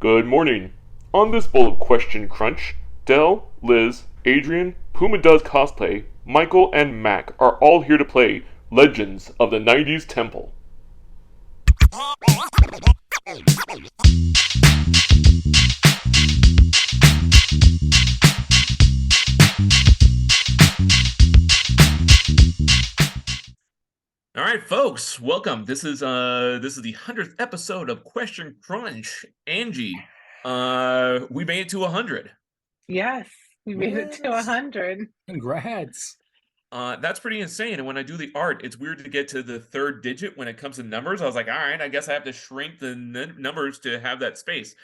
Good morning. On this bowl of Question Crunch, Dell, Liz, Adrienne, Puma Does Cosplay, Michael, and Mac are all here to play Legends of the 90s Temple. All right, folks, welcome. This is the 100th episode of Question Crunch. Angie, we made it to 100. Yes, we made it to 100. Congrats. That's pretty insane. And when I do the art, it's weird to get to the third digit when it comes to numbers. I was like, all right, I guess I have to shrink the numbers to have that space.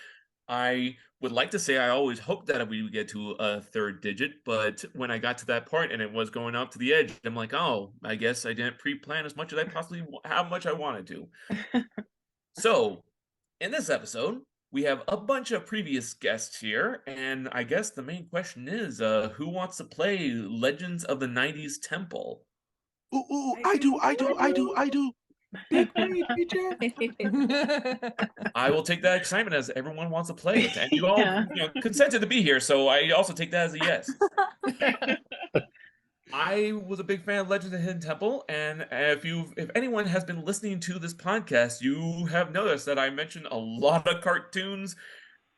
I would like to say I always hoped that we would get to a third digit, but when I got to that part and it was going out to the edge, I'm like, oh, I guess I didn't pre-plan as much as I possibly how much I wanted to. So, in this episode, we have a bunch of previous guests here, and I guess the main question is, who wants to play Legends of the 90s Temple? Ooh, I do. Pick me, teacher. I will take that excitement as everyone wants to play it, and you all, Yeah. consented to be here, so I also take that as a yes. I was a big fan of Legends of the Hidden Temple, and if anyone has been listening to this podcast, you have noticed that I mentioned a lot of cartoons.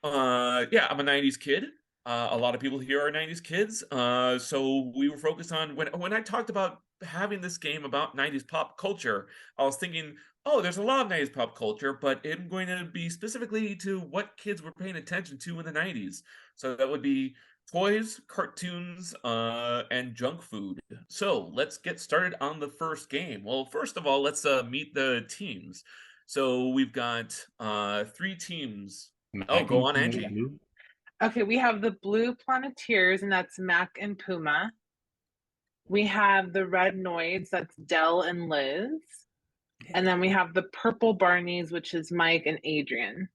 Yeah, I'm a 90s kid. A lot of people here are 90s kids. So we were focused on when I talked about having this game about 90s pop culture, I was thinking, oh, there's a lot of 90s pop culture, but I'm going to be specifically to what kids were paying attention to in the 90s. So that would be toys, cartoons, and junk food. So let's get started on the first game. Well, first of all, let's meet the teams. So we've got three teams. Oh, go on, Angie. Okay, we have the Blue Planeteers, and that's Mac and Puma. We have the Red Noids, that's Dell and Liz. And then we have the Purple Barneys, which is Mike and Adrienne.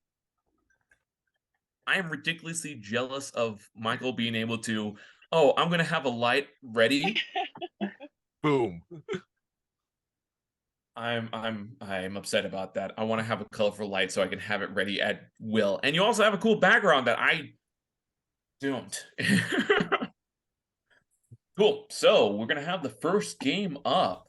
I am ridiculously jealous of Michael being able to, oh, I'm going to have a light ready. Boom. I'm upset about that. I want to have a colorful light so I can have it ready at will. And you also have a cool background that I don't. Cool. So we're gonna have the first game up.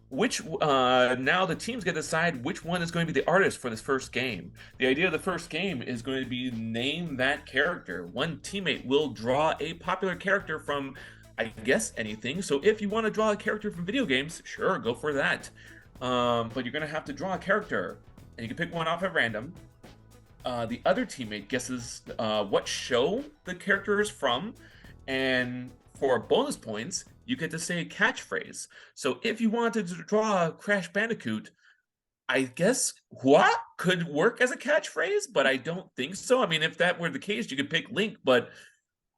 Which now the teams get to decide which one is going to be the artist for this first game. The idea of the first game is going to be name that character. One teammate will draw a popular character from, I guess, anything. So if you want to draw a character from video games, sure, go for that. But you're gonna have to draw a character, and you can pick one off at random. The other teammate guesses what show the character is from, and for bonus points, you get to say a catchphrase. So if you wanted to draw Crash Bandicoot, I guess what could work as a catchphrase, but I don't think so. I mean, if that were the case, you could pick Link, but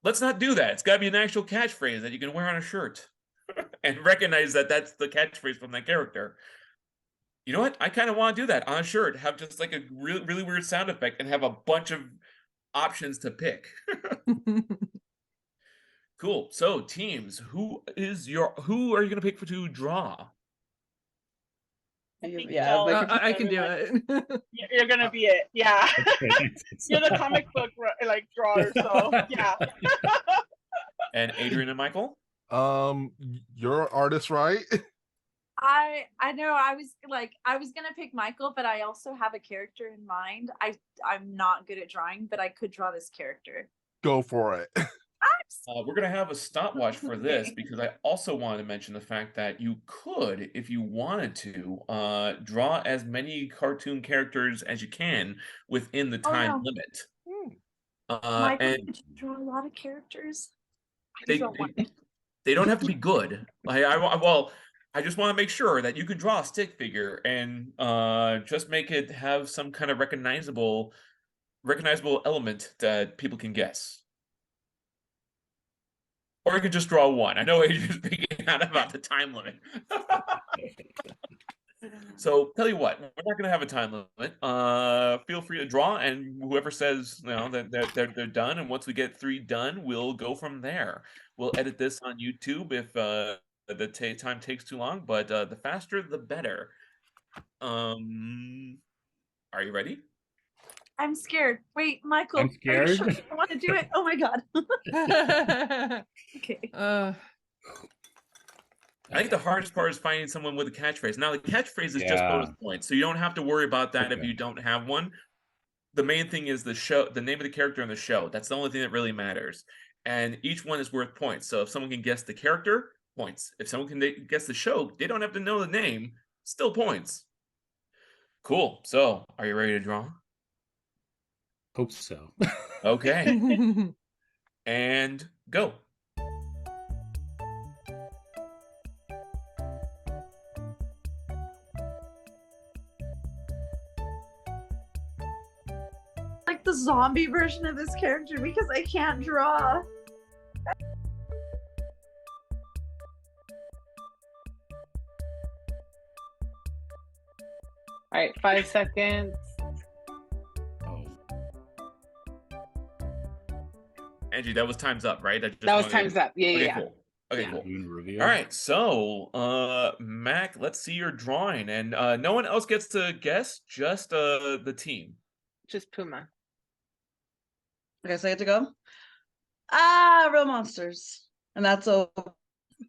let's not do that. It's got to be an actual catchphrase that you can wear on a shirt and recognize that that's the catchphrase from that character. You know what? I kind of want to do that on a shirt. Have just like a really weird sound effect and have a bunch of options to pick. Cool. So teams, who are you gonna pick to draw? Yeah, I can do it. You're gonna be it. Yeah. You're the comic book drawer, so yeah. And Adrienne and Michael? You're an artist, right? I know I was gonna pick Michael, but I also have a character in mind. I'm not good at drawing, but I could draw this character. Go for it. We're gonna have a stopwatch for this because I also wanted to mention the fact that you could, if you wanted to, draw as many cartoon characters as you can within the time limit. Michael And could draw a lot of characters. they don't have to be good. I just want to make sure that you can draw a stick figure and just make it have some kind of recognizable element that people can guess. Or you could just draw one. I know Adrian's freaking out about the time limit. So tell you what, we're not going to have a time limit. Feel free to draw, and whoever says that they're done, and once we get 3 done, we'll go from there. We'll edit this on YouTube if the time takes too long, but the faster the better. Are you ready? I'm scared. Wait, Michael. I'm Are you scared. sure you want to do it? Oh my god. Okay. I think the hardest part is finding someone with a catchphrase. Now, the catchphrase is just Yeah. bonus points, so you don't have to worry about that if Okay. you don't have one. The main thing is the name of the character in the show. That's the only thing that really matters. And each one is worth points. So if someone can guess the character, points. If someone can guess the show, they don't have to know the name, still points. Cool. So, are you ready to draw? Hope so. Okay. And go. Like the zombie version of this character because I can't draw. All right, 5 seconds. Oh. Angie, that was time's up, right? That was time's up. Yeah, Okay, yeah. cool. Okay, Yeah. cool. Doing a reveal. All right, so Mac, let's see your drawing, and no one else gets to guess, just the team. Just Puma. Okay, so I get to go. Real monsters, and that's a.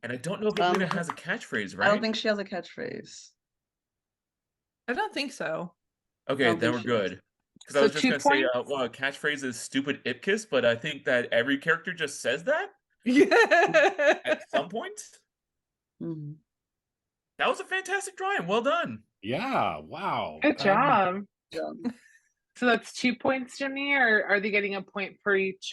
And I don't know if Luna has a catchphrase, right? I don't think she has a catchphrase. I don't think so. Okay, don't then think we're she does. good. Because I So was just 2 gonna say, points? well, a catchphrase is stupid Ipkiss, but I think that every character just says that Yeah. at some point. Mhm. That was a fantastic drawing. Well done. Yeah. Wow. Good job. Yeah. So that's 2 points, Jimmy, or are they getting a point for each?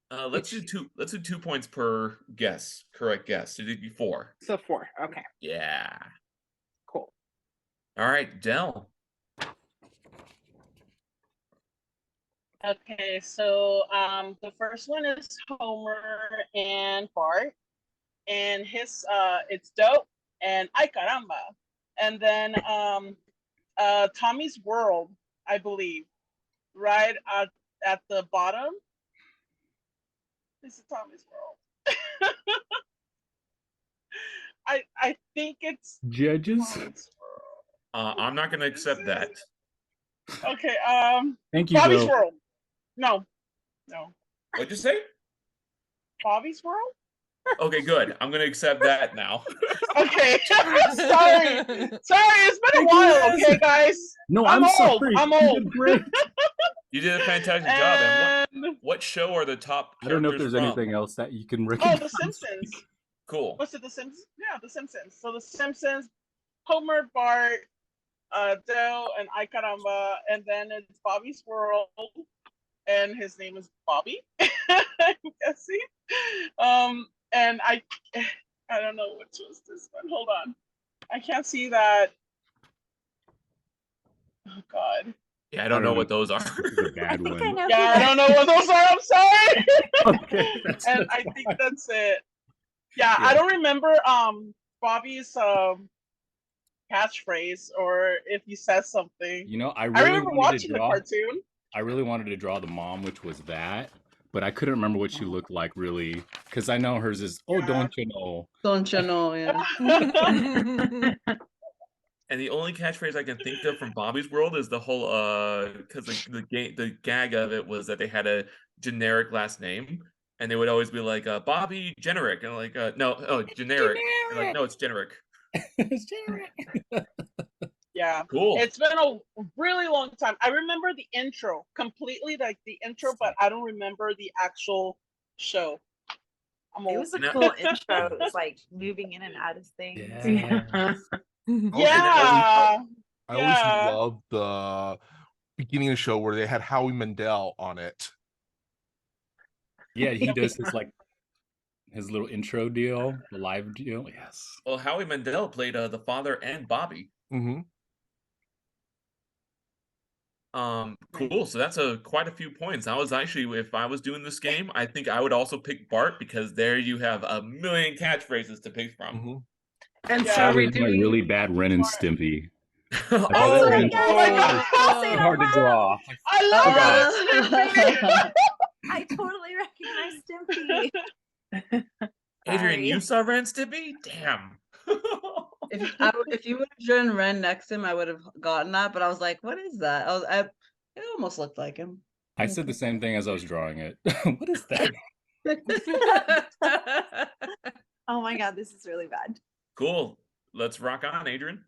Let's do two. Let's do 2 points per guess. Correct guess. So did you 4? So 4. Okay, Yeah. cool. All right, Dell. Okay, so the first one is Homer and Bart, and his it's dope and ay caramba, and then Tommy's World, I believe, right at the bottom. This is Tommy's World. I think it's Judges. Tommy's World. I'm not gonna accept that. Okay, Thank you, Bobby's Bill. World. No. What'd you say? Bobby's World? Okay, good. I'm gonna accept that now. Okay. Sorry. It's been a while, okay, guys? No, I'm I'm old. sorry. I'm You old. did great. You did a fantastic job. And And what show are the top I don't know if characters there's from? anything else that you can oh, recognize. The Simpsons. Cool. What's it? The Simpsons? Yeah, The Simpsons. So The Simpsons, Homer, Bart, Dell, and ay caramba, and then it's Bobby's World, and his name is Bobby. I'm guessing. And I don't know which was this one. Hold on, I can't see that. Oh God. Yeah, I don't know what those are. This is a bad I think I one. know. Yeah, I don't know what those are. I'm sorry. Okay, that's And I think that's it. Yeah, Yeah. I don't remember Bobby's catchphrase or if he says something. You know, I I really remember wanted to watching the draw. cartoon. I really wanted to draw the mom, which was that, but I couldn't remember what she looked like really, because I know hers is. Oh, Yeah. don't you know? Don't you know? Yeah. And the only catchphrase I can think of from Bobby's World is the whole because the gag of it was that they had a generic last name, and they would always be like Bobby generic, and like generic. And like, no, it's generic. It's Jerry. Yeah. Cool. It's been a really long time. I remember the intro completely, like the intro, but I don't remember the actual show. I'm It old. was a No. cool intro. It was like moving in and out of things. Yeah. Yeah. I Yeah. always loved the beginning of the show where they had Howie Mandel on it. Yeah, he does his little intro deal, the live deal. Yes. Well, Howie Mandel played the father and Bobby. Mm-hmm. Cool. So that's quite a few points. I was actually, if I was doing this game, I think I would also pick Bart because there you have a million catchphrases to pick from. Mm-hmm. And Yeah. so That are we was my doing? really bad Ren and Stimpy. Oh, Oh my was god! Oh my God. I'll say so that hard to word. draw. I love it. I totally recognize Stimpy. Adrienne, Sorry. you saw Ren Stimpy? Damn. If you would have drawn Ren next to him, I would have gotten that. But I was like, what is that? It almost looked like him. I said the same thing as I was drawing it. What is that? Oh my god, this is really bad. Cool. Let's rock on, Adrienne.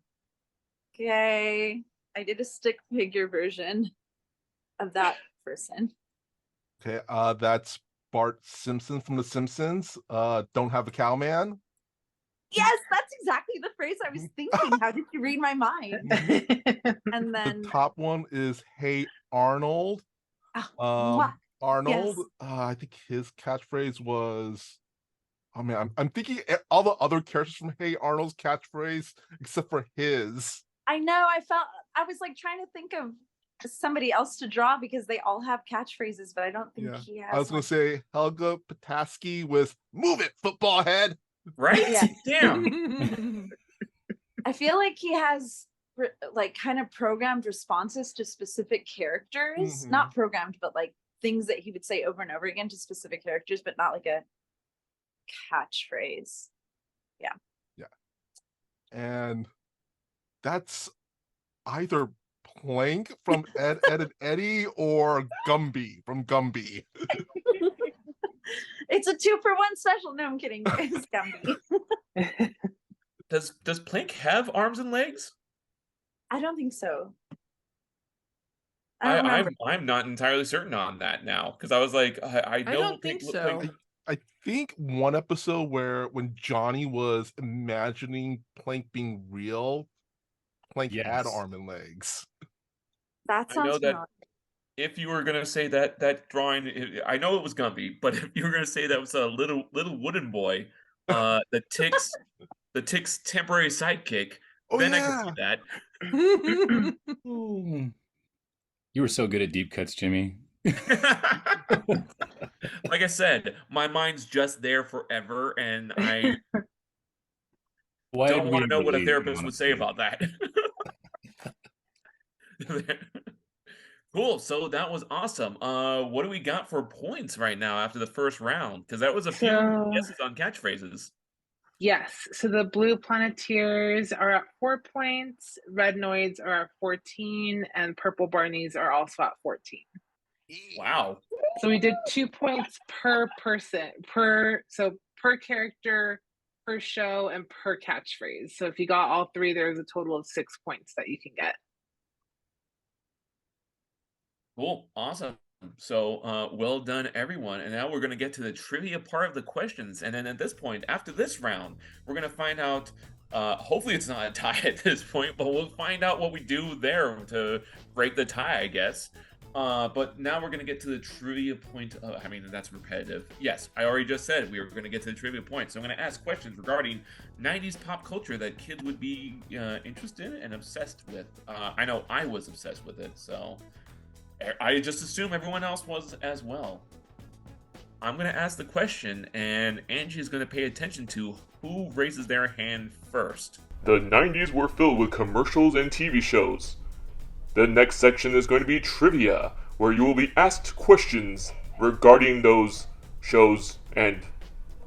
Okay. I did a stick figure version of that person. Okay, that's Bart Simpson from The Simpsons. Don't have a cowman. Yes, that's exactly the phrase I was thinking. How did you read my mind? And then The top one is Hey Arnold. what? Arnold. Yes. I think his catchphrase was. I mean, I'm thinking all the other characters from Hey Arnold's catchphrase except for his. I know. I was like trying to think of somebody else to draw because they all have catchphrases, but I don't think he has. I was going to say Helga Pataski with "Move it, football head." Right? Yeah. Damn. I feel like he has like kind of programmed responses to specific characters. Mhm. Not programmed, but like things that he would say over and over again to specific characters, but not like a catchphrase. Yeah. And that's either Plank from Ed, Ed and Eddie or Gumby from Gumby. It's a 2-for-1 special. No, I'm kidding. It's Gumby. Does Plank have arms and legs? I don't think so. I don't remember. I'm not entirely certain on that now because I was like, I know. I don't think Plank looked so. like- I think one episode when Johnny was imagining Plank being real, Plank had Yes. arm and legs. That I know sounds that familiar. if you were gonna say that drawing, I know it was Gumby, but if you were gonna say that was a little wooden boy, the Tick's temporary sidekick, Oh, then I yeah. could see that. You were so good at deep cuts, Jimmy. Like I said, my mind's just there forever, and I Why don't did want we to know what a believe you, therapist would say honestly? about that. Cool. So that was awesome. What do we got for points right now after the first round? Because that was a few So- guesses on catchphrases. Yes. So the blue Planeteers are at 4 points, red Noids are at 14, and purple Barneys are also at 14. Wow. So we did 2 points per person, per character, per show, and per catchphrase. So if you got all three, there's a total of 6 points that you can get. Cool. Awesome. So well done, everyone. And now we're going to get to the trivia part of the questions. And then at this point, after this round, we're going to find out, hopefully it's not a tie at this point, but we'll find out what we do there to break the tie, I guess. But now we're going to get to the trivia point. I mean, that's repetitive. Yes, I already just said we were going to get to the trivia point. So I'm going to ask questions regarding 90s pop culture that kids would be interested in and obsessed with. I know I was obsessed with it, so I just assume everyone else was as well. I'm going to ask the question, and Angie is going to pay attention to who raises their hand first. The 90s were filled with commercials and TV shows. The next section is going to be trivia, where you will be asked questions regarding those shows and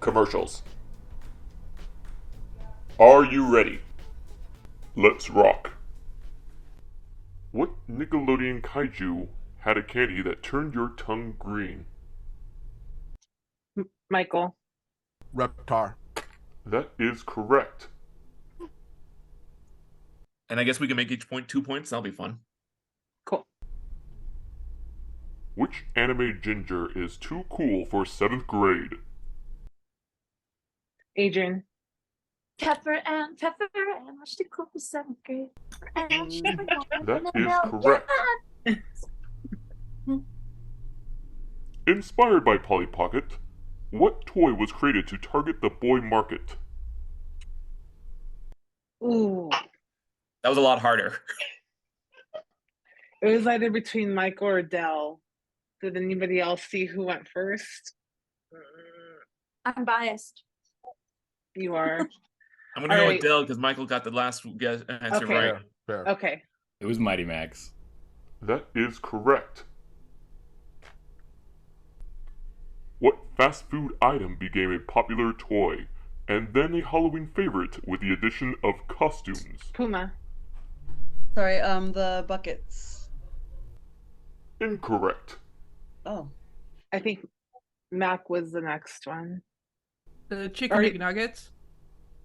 commercials. Are you ready? Let's rock. What Nickelodeon kaiju had a candy that turned your tongue green? Michael. Reptar. That is correct. And I guess we can make each point 2 points. That'll be fun. Cool. Which anime ginger is too cool for 7th grade? Adrienne. Pepper and watch the cool for 7th grade. And That is correct. Inspired by Polly Pocket, what toy was created to target the boy market? Ooh. That was a lot harder. It was either between Michael or Dell. Did anybody else see who went first? I'm biased. You are. I'm going to All go right. with Dell because Michael got the last answer Okay. right. Fair. Okay. It was Mighty Max. That is correct. What fast food item became a popular toy and then a Halloween favorite with the addition of costumes? Puma. Sorry, the buckets. Incorrect. Oh. I think Mac was the next one. The chicken Are- McNuggets.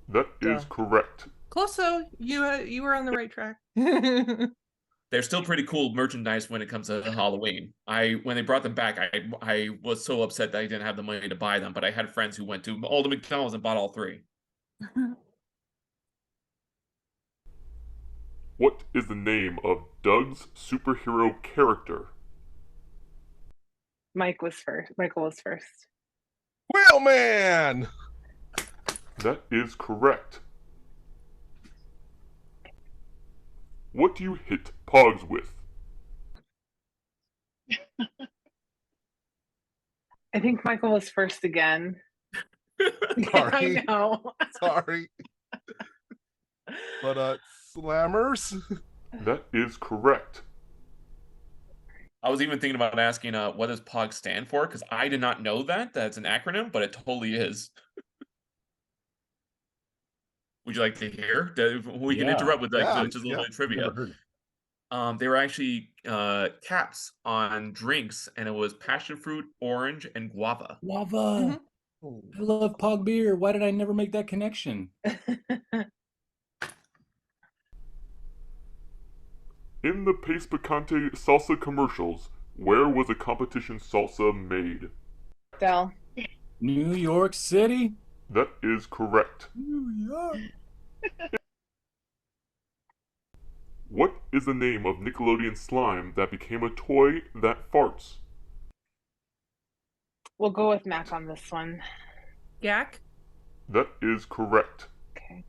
That is Duh. correct. Close though. You were on the right track. They're still pretty cool merchandise when it comes to Halloween. When they brought them back, I was so upset that I didn't have the money to buy them, but I had friends who went to all the McDonald's and bought all three. What is the name of Doug's superhero character? Michael was first. Whaleman! That is correct. What do you hit Pogs with? I think Michael was first again. Sorry. I know. Sorry. But slammers? That is correct. I was even thinking about asking, what does POG stand for? Because I did not know that. That's an acronym, but it totally is. Would you like to hear? We can Yeah. interrupt with Yeah, just a little bit of trivia. Never heard it. They were actually caps on drinks, and it was passion fruit, orange, and guava. Guava. I love Pog beer. Why did I never make that connection? In the Pace Picante salsa commercials, where was the competition salsa made? Del. New York City. That is correct. New York. What is the name of Nickelodeon slime that became a toy that farts? We'll go with Mac on this one. Yak. That is correct. Okay.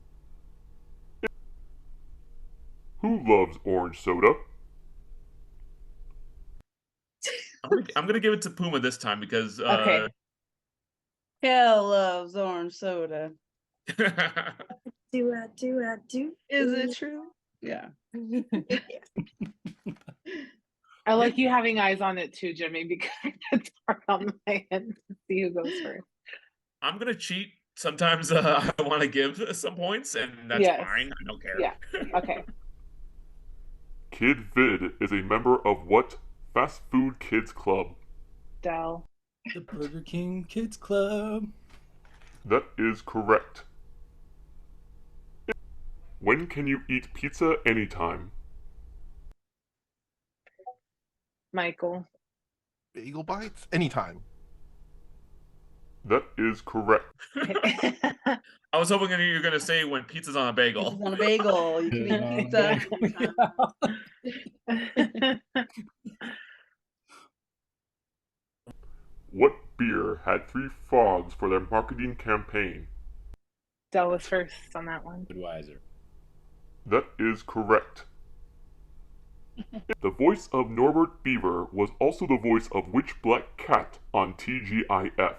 Who loves orange soda? I'm gonna give it to Puma this time because Okay. Kel loves orange soda. Do I do? Is it true? Yeah. I like you having eyes on it too, Jimmy, because it's hard on my end to see who goes first. I'm gonna cheat. Sometimes I want to give some points, and that's Yes. fine. I don't care. Yeah. Okay. Kid Vid is a member of what fast food kids club? Del. The Burger King Kids Club. That is correct. When can you eat pizza anytime? Michael. Bagel bites? Anytime. That is correct. I was hoping you were gonna say when pizza's on a bagel. Pizza's on a bagel. You can eat pizza. anytime. What beer had 3 frogs for their marketing campaign? Del was first on that one. Budweiser. That is correct. The voice of Norbert Beaver was also the voice of which black cat on TGIF?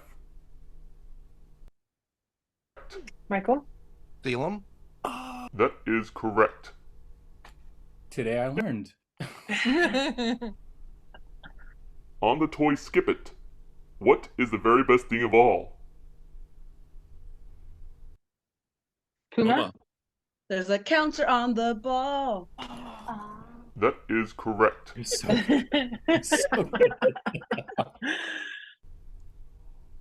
Michael. Salem? That is correct. Today I learned. On the toy Skip It, what is the very best thing of all? Puma. There's a counter on the ball. That is correct. You're so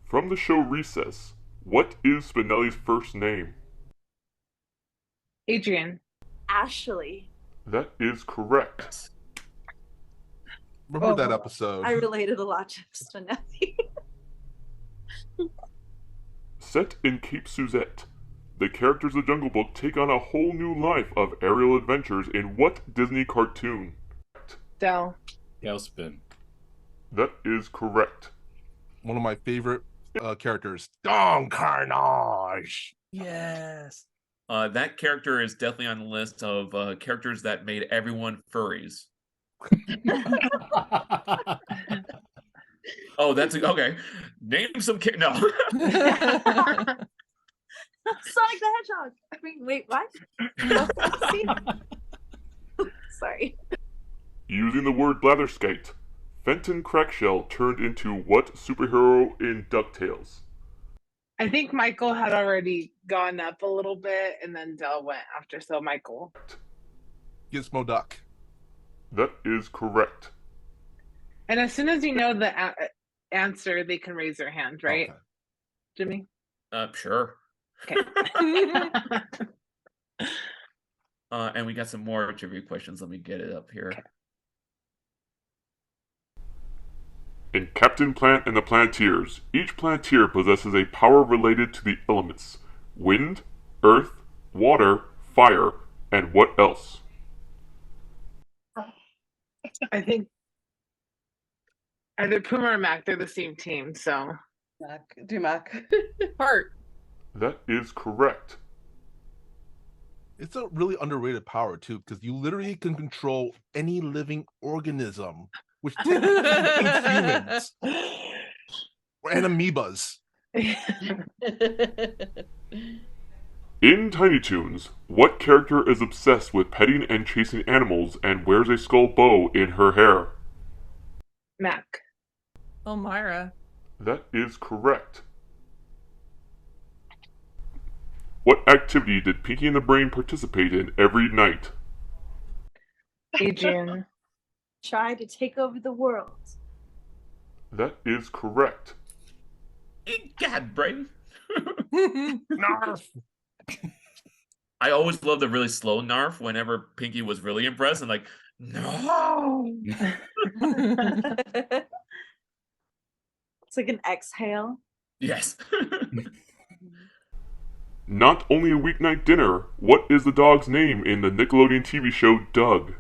From the show Recess, what is Spinelli's first name? Adrienne. Ashley. That is correct. Remember that Oh. episode? I related a lot to Spinelli. Set in Cape Suzette, the characters of Jungle Book take on a whole new life of aerial adventures in what Disney cartoon? Del. Tailspin. That is correct. One of my favorite characters. Don Carnage! Yes. That character is definitely on the list of characters that made everyone furries. Oh, that's okay. Name some no. Sonic the Hedgehog. I mean, wait, what? Sorry. Using the word blatherskite, Fenton Crackshell turned into what superhero in DuckTales? I think Michael had already gone up a little bit, and then Del went after. So Michael. Gizmo Duck. That is correct. And as soon as you know the answer, they can raise their hand, right, Okay. Jimmy? Sure. Okay. And we got some more trivia questions. Let me get it up here. Okay. In Captain Planet and the Planeteers, each Planeteer possesses a power related to the elements wind, earth, water, fire, and what else? I think either Puma or Mac, they're the same team, so Mac, do Mac. Heart. That is correct. It's a really underrated power too, because you literally can control any living organism, which technically includes humans and amoebas. In Tiny Toons, what character is obsessed with petting and chasing animals and wears a skull bow in her hair? Mac. Elmira. That is correct. What activity did Pinky and the Brain participate in every night? Adrienne. Try to take over the world. That is correct. God, Brain. Narf. Oh, I always loved the really slow Narf whenever Pinky was really impressed and like, no. It's like an exhale. Yes. Not only a weeknight dinner, what is the dog's name in the Nickelodeon TV show Doug?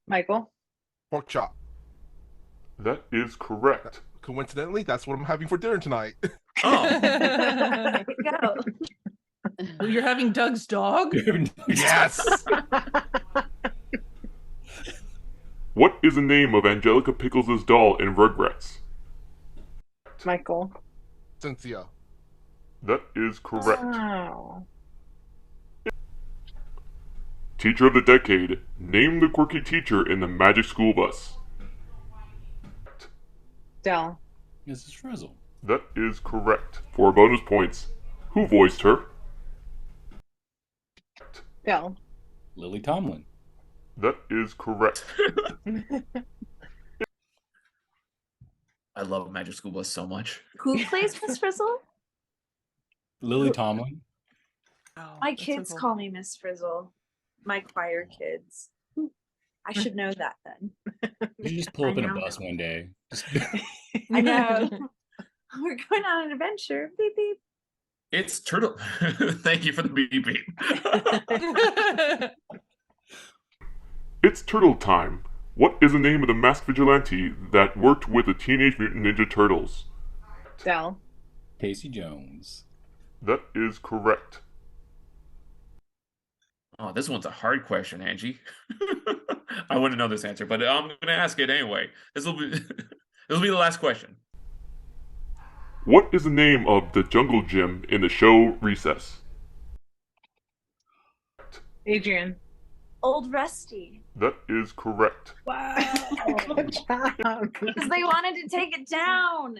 Michael. Pork chop. That is correct. Coincidentally, that's what I'm having for dinner tonight. Oh. There you go. Oh, you're having Doug's dog? Yes. What is the name of Angelica Pickles' doll in Rugrats? Michael. Cynthia. That is correct. Wow. Teacher of the Decade. Name the quirky teacher in the Magic School Bus. Dell. Mrs. Frizzle. That is correct. 4 bonus points. Who voiced her? Dell. Lily Tomlin. That is correct. I love Magic School Bus so much. Who plays Miss Frizzle? Lily Tomlin. Oh, My that's so kids cool. call me Miss Frizzle. My choir kids. I should know that then. You should just pull up I in a know. bus one day. Just I know. We're going on an adventure. Beep beep. It's Turtle. Thank you for the beep beep. It's Turtle Time. What is the name of the masked vigilante that worked with the Teenage Mutant Ninja Turtles? Dell. Casey Jones. That is correct. Oh, this one's a hard question, Angie. I wouldn't know this answer, but I'm going to ask it anyway. This will be this will be the last question. What is the name of the jungle gym in the show Recess? Adrienne. Old Rusty. That is correct. Wow. Good job. Because they wanted to take it down.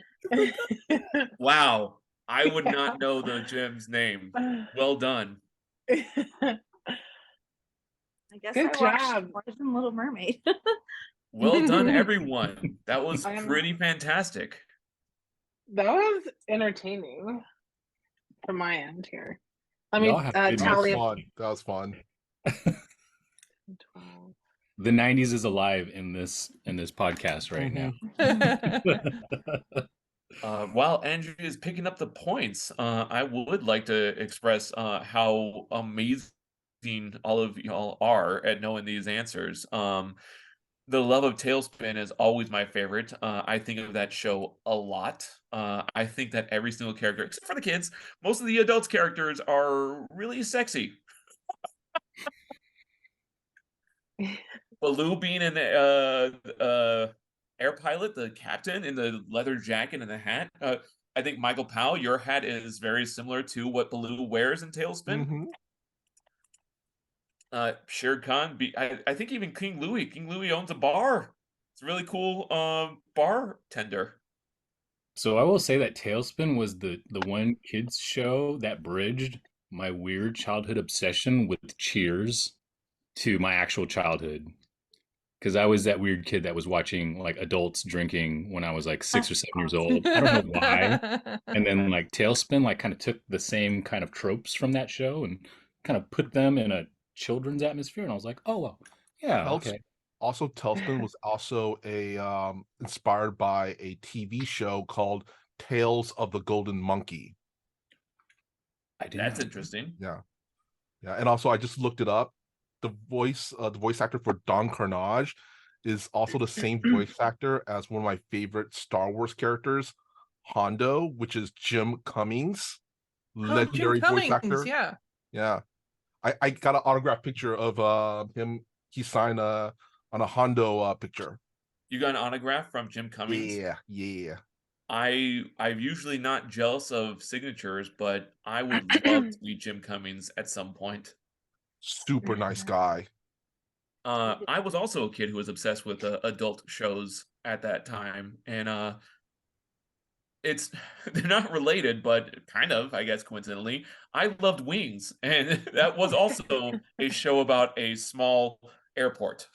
Wow. I would not know the gym's name. Well done. I guess Good I watched job. more than Little Mermaid. Well done, everyone. That was I'm- pretty fantastic. That was entertaining from my end here. Let me Y'all have good That was tally up. fun. That was fun. 12. The 90s is alive in this podcast right now. While Andrew is picking up the points, I would like to express how amazing all of y'all are at knowing these answers. The Love of Tailspin is always my favorite. I think of that show a lot. I think that every single character, except for the kids, most of the adults' characters are really sexy. Baloo being an air pilot, the captain in the leather jacket and the hat. I think Michael Powell, your hat is very similar to what Baloo wears in Tailspin. Mhm. Shere Khan, I think even King Louie. King Louie owns a bar. It's a really cool bartender. So I will say that Tailspin was the one kids show that bridged my weird childhood obsession with Cheers to my actual childhood. Because I was that weird kid that was watching like adults drinking when I was like 6 or 7 years Awesome. old. I don't know why. And then like Tailspin like kind of took the same kind of tropes from that show and kind of put them in a children's atmosphere. And I was like, oh well, yeah, Tales- okay. Also, Tailspin was also a inspired by a TV show called Tales of the Golden Monkey. I did That's not. interesting. Yeah, yeah, and also I just looked it up. The voice actor for Don Carnage is also the same voice actor as one of my favorite Star Wars characters, Hondo, which is Jim Cummings, legendary Jim voice Cummings, actor. yeah. Yeah, I got an autographed picture of him. He signed on a Hondo picture. You got an autograph from Jim Cummings? Yeah. I'm usually not jealous of signatures, but I would love to meet Jim Cummings at some point. Super nice guy. I was also a kid who was obsessed with adult shows at that time, and it's they're not related, but kind of, I guess, coincidentally. I loved Wings, and that was also a show about a small airport.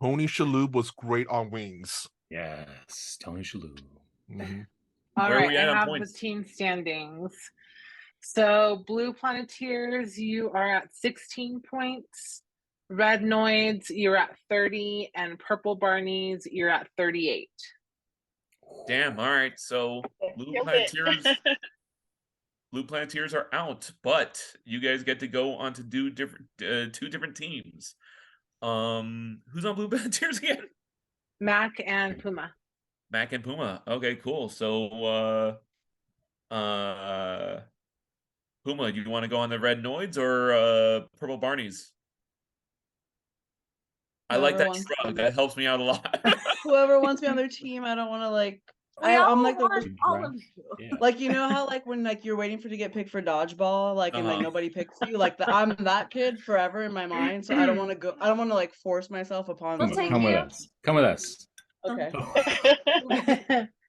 Tony Shalhoub was great on Wings. Yes, Tony Shalhoub. Mhm. All Where are right, we I at on have points? the team standings. So Blue Planeteers, you are at 16 points. Red Noids, you're at 30, and Purple Barneys, you're at 38. Damn. All right. So Blue Killed it. Planeteers, Blue Planeteers are out, but you guys get to go on to do different, two different teams. Who's on Blue Planeteers again? Mac and Puma. Mac and Puma. Okay, cool. So, Puma, do you want to go on the Red Noids or Purple Barneys? I like Whoever that wants shrug. to- That helps me out a lot. Whoever wants me on their team, I don't want to like. We all I'm like the want all of you. Yeah. like you know how like when like you're waiting for to get picked for dodgeball, like and like Uh-huh. nobody picks you, like I'm that kid forever in my mind. So I don't want to go. I don't want to like force myself upon We'll Come, take someone. come with you. us. Come with us. Okay.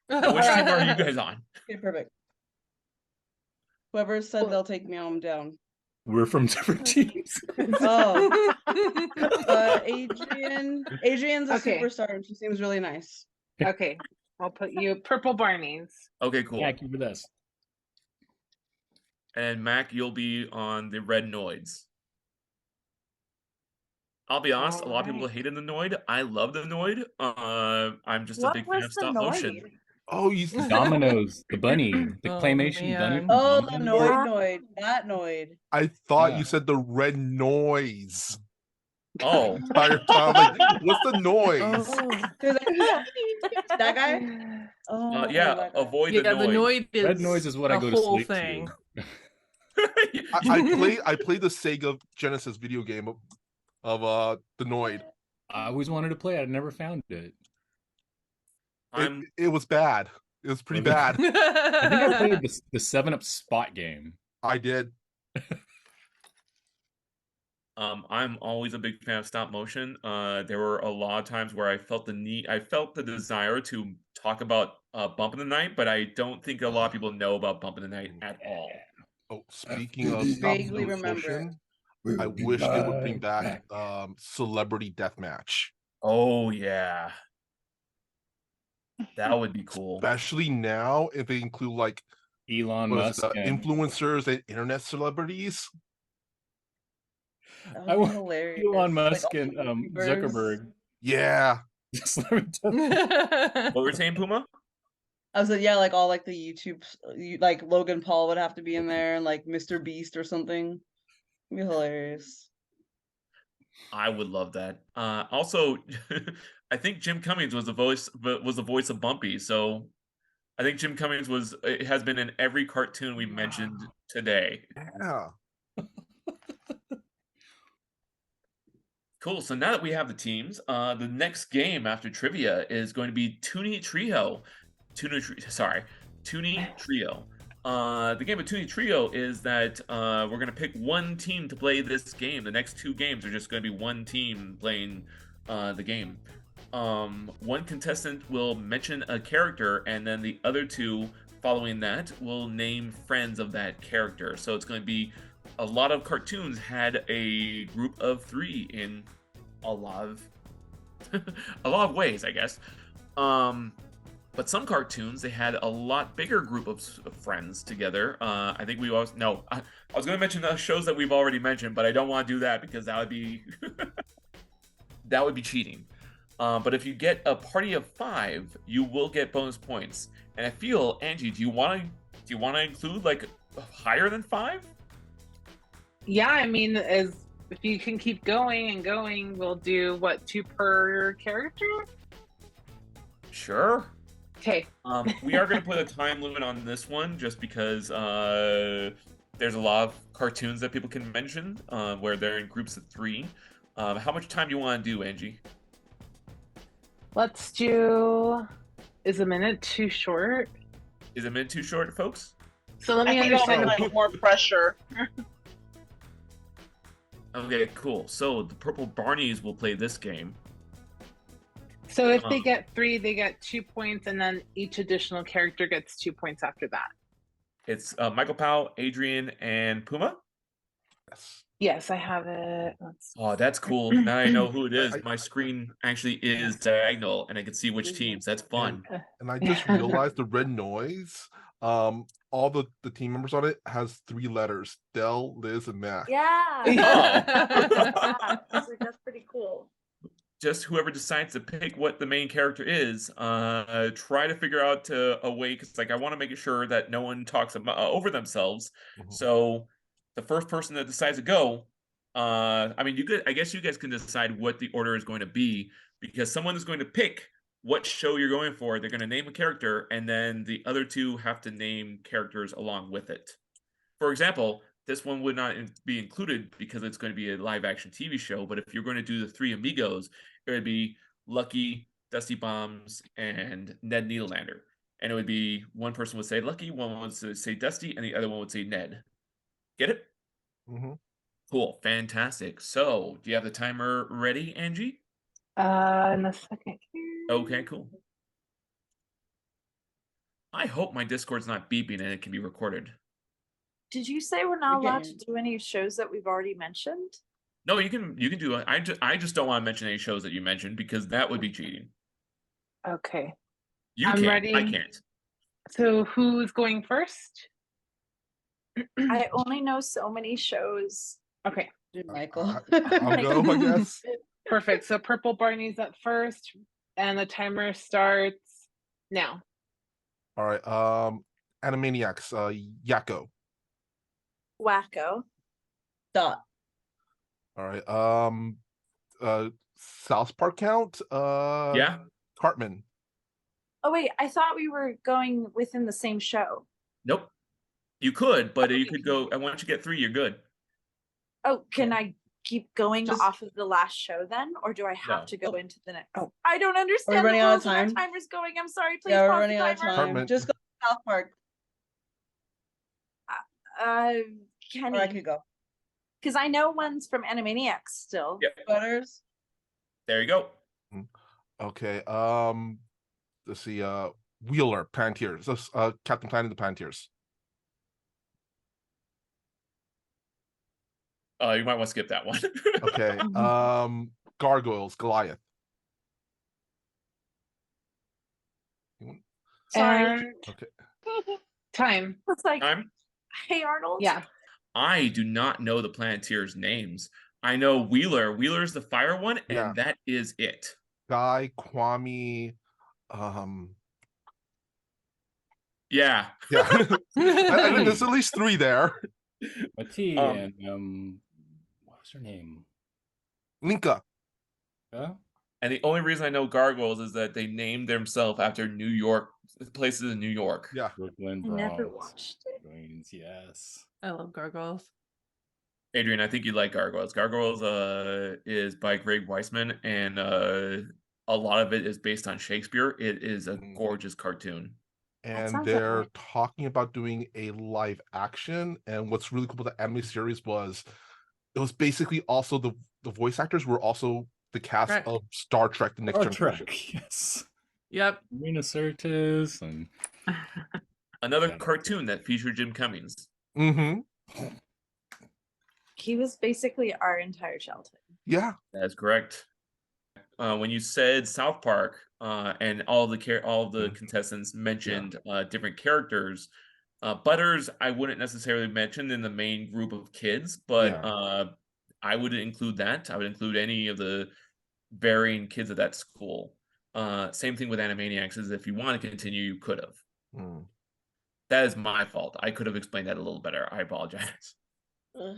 Which team are you guys on? Okay, perfect. Whoever said they'll take me, I'm down. We're from different teams. Oh, Adrienne's a Okay. superstar and she seems really nice. Okay, I'll put you Purple Barneys. Okay, cool. Yeah, keep with us. And Mac, you'll be on the Red Noids. I'll be honest, a lot of people Alright. hated the Noid. I love the Noid. I'm just a What big fan was of the stop motion. noise? Oh, you Dominoes, the bunny, the Oh, claymation bunny. man. from Oh, the Dominoes. Noid, that Noid. I thought Yeah. you said the red noise. Oh, Entire time, I'm like, what's the noise? Oh. There's like, that guy. Oh, yeah, that guy. avoid Yeah, the the Noid. Noid is Red noise is what I a go to whole sleep thing. to. I played the Sega Genesis video game of the Noid. I always wanted to play it. I never found it. It was bad. It was pretty bad. I think I played the 7-Up spot game. I did. I'm always a big fan of stop motion. There were a lot of times where I felt the desire to talk about Bump in the Night, but I don't think a lot of people know about Bump in the Night at all. Oh, speaking of stop Vaguely remember. motion, I wish they would bring back Celebrity Deathmatch. Oh yeah, that would be cool. Especially now, if they include like Elon what is Musk. it, and- influencers and internet celebrities. That I would be want hilarious. Elon Like, Musk all and the YouTubers. Zuckerberg. Yeah. What were you saying, Puma? I was like, yeah, like all like the YouTube, like Logan Paul would have to be in there, and like Mr. Beast or something. It'd be hilarious. I would love that. Also, I think Jim Cummings was the voice of Bumpy. So I think Jim Cummings has been in every cartoon we mentioned today. Yeah. Cool. So now that we have the teams, the next game after trivia is going to be Toonie Trio. Toonie Trio. The game of Toonie Trio is that we're going to pick one team to play this game. The next two games are just going to be one team playing the game. One contestant will mention a character, and then the other two following that will name friends of that character. So it's going to be a lot of cartoons had a group of three in a lot of a lot of ways, I guess. But some cartoons, they had a lot bigger group of friends together. I think we always no. I was going to mention the shows that we've already mentioned, but I don't want to do that because that would be that would be cheating. But if you get a party of 5, you will get bonus points. And I feel, Angie, do you want to include like higher than 5? Yeah, I mean, as if you can keep going and going, we'll do what, 2 per character? Sure. Okay. We are going to put a time limit on this one just because there's a lot of cartoons that people can mention where they're in groups of 3. How much time do you want to do, Angie? Let's do. Is a minute too short? Is a minute too short, folks? So let me I think it'll understand. be like more pressure. Okay, cool. So the Purple Barneys will play this game. So if they get 3, they get 2 points, and then each additional character gets 2 points after that. It's Michael Powell, Adrienne, and Puma. Yes. Yes, I have it. Let's... Oh, that's cool. Now I know who it is. My screen actually is diagonal, and I can see which teams. That's fun. And I just realized the red noise. All the team members on it has 3 letters: Del, Liz, and Mac. Yeah. Oh. That's pretty cool. Just whoever decides to pick what the main character is, try to figure out a way, because like I want to make sure that no one talks over themselves. Mhm. So the first person that decides to go, I mean, I guess you guys can decide what the order is going to be, because someone is going to pick what show you're going for. They're going to name a character, and then the other 2 have to name characters along with it. For example, this one would not be included because it's going to be a live action TV show. But if you're going to do the 3 Amigos, it would be Lucky, Dusty Bombs, and Ned Needlander. And it would be one person would say Lucky, one would say Dusty, and the other one would say Ned. Get it? Mm-hmm. Cool. Fantastic. So, do you have the timer ready, Angie? In a second here. Okay, cool. I hope my Discord's not beeping and it can be recorded. Did you say we're not We allowed can. to do any shows that we've already mentioned? No, you can do it. I just don't want to mention any shows that you mentioned because that would be cheating. Okay. You I'm can't. ready. I can't. So who's going first? I only know so many shows. Okay. Michael. I'll go, I guess. Perfect. So Purple Barney's up first, and the timer starts now. All right. Animaniacs. Yakko. Wacko. Dot. All right. South Park count. Yeah. Cartman. Oh wait, I thought we were going within the same show. Nope. You could, but Oh, you you could can- go. And once you get 3, you're good. Oh, can I keep going Just- off of the last show then, or do I have No. to go into the next? Oh. I don't understand. running the out of rules and time? our timer's going. I'm sorry. Please Yeah, we're pause running the out of timer. time. Cartman. Just go to South Park. Or I Kenny, could go. because I know one's from Animaniacs still. Yep. Butters. There you go. Okay. Let's see. Wheeler. Planeteers. Captain Planet and the Planeteers. You might want to skip that one. Okay. Gargoyles. Goliath. Sorry. And Okay. time. It's like, I'm. hey Arnold. Yeah. I do not know the Planeteers' names. I know Wheeler. Wheeler's the fire one, and Yeah. that is it. Guy. Kwame. Yeah. Yeah. There's at least 3 there. Mati and what was her name? Linka. Huh? And the only reason I know Gargoyles is that they named themselves after New York places in New York. Yeah. Brooklyn I never Bronx. watched it. Queens, yes. I love gargoyles. Adrienne, I think you like Gargoyles. Gargoyles is by Greg Weisman, and a lot of it is based on Shakespeare. It is a gorgeous cartoon. And sounds they're okay. talking about doing a live action. And what's really cool about the anime series was it was basically also the voice actors were also the cast Right. of Star Trek: The Next Star Generation. Trek, yes. Yep. Marina Sirtis and Another Yeah. cartoon that featured Jim Cummings. Mm-hmm. He was basically our entire childhood. Yeah. That's correct. when you said South Park, and all the contestants mentioned different characters. Butters, I wouldn't necessarily mention in the main group of kids, but I would include that. I would include any of the varying kids at that school. Same thing with Animaniacs, is if you want to continue, you could have. That is my fault. I could have explained that a little better. I apologize. All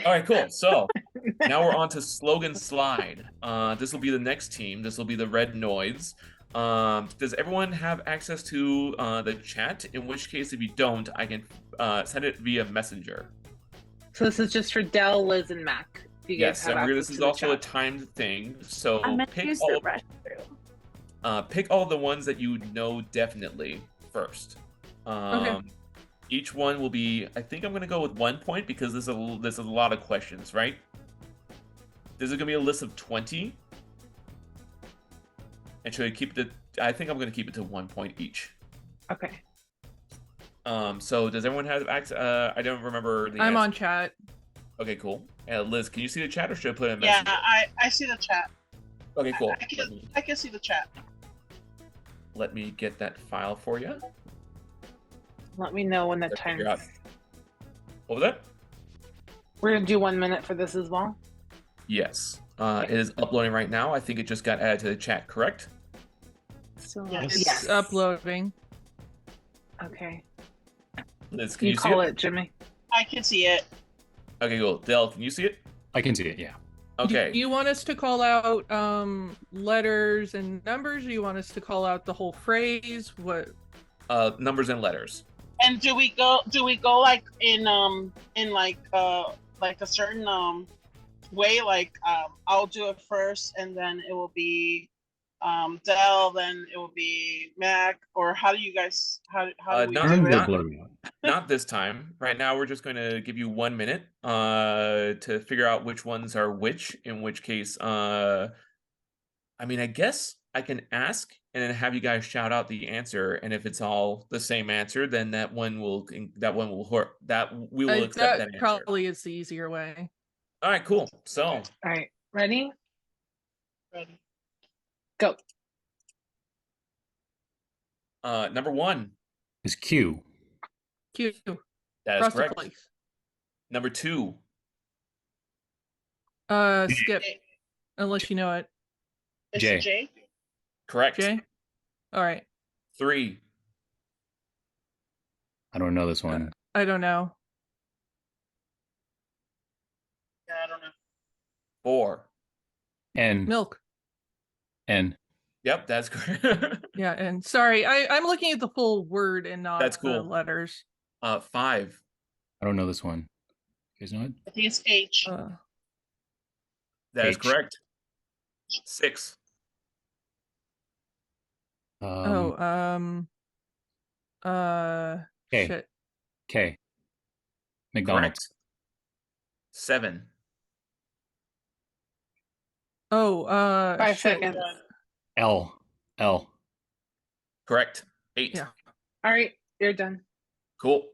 right, cool. So now we're on to slogan slide. This will be the next team. This will be the Red Noids. Does everyone have access to the chat? In which case, if you don't, I can send it via Messenger. So this is just for Dell, Liz, and Mac. If you guys Yes, have and access this to is the also a chat. timed thing. So I'm gonna use the rush through. pick all the ones that you know definitely first. Each one will be. I think I'm going to go with 1 point because this is a lot of questions, right? This is going to be a list of 20. And should I keep it to, I think I'm going to keep it to 1 point each. Okay. So does everyone have access? I don't remember the I'm answer. on chat. Okay, cool. Liz, can you see the chat or should I put it in Yeah, Messenger? I see the chat. Okay, cool. I can see the chat. Let me get that file for you. Let me know when the Let's time. figure out- What was that? We're gonna do 1 minute for this as well. Yes. It is uploading right now. I think it just got added to the chat, correct? So It's uploading. Okay. Liz, can You you see call it? it, Jimmy. I can see it. Okay, cool. Dell, can you see it? I can see it. Yeah. Okay. Do you want us to call out letters and numbers, or you want us to call out the whole phrase? What? Numbers and letters. And do we go like in like a certain way, like I'll do it first and then it will be Dell, then it will be Mac, or how do you guys how do we do it? Not this time. Right now, we're just going to give you 1 minute to figure out which ones are which. In which case, I mean, I guess I can ask and then have you guys shout out the answer. And if it's all the same answer, then we will accept that answer. Probably is the easier way. All right, cool. So, All right, ready? Ready. Go. number 1. Is Q. Q. That is Frosted correct. Flakes. Number 2. Skip. Unless you know it. Is J. it J? Correct. Jay? All right. 3. I don't know this one. I don't know. Yeah, I don't know. 4. N. Milk. N. Yep, that's correct. Yeah, and sorry, I'm looking at the full word and not That's the cool. letters. 5. I don't know this one. You guys know it? I think it's H. That is H. correct. 6. K. Shit. K. McDonald's. Correct. 7. Oh, 5 shit. seconds. L. L. Correct. 8. Yeah. All right, you're done. Cool.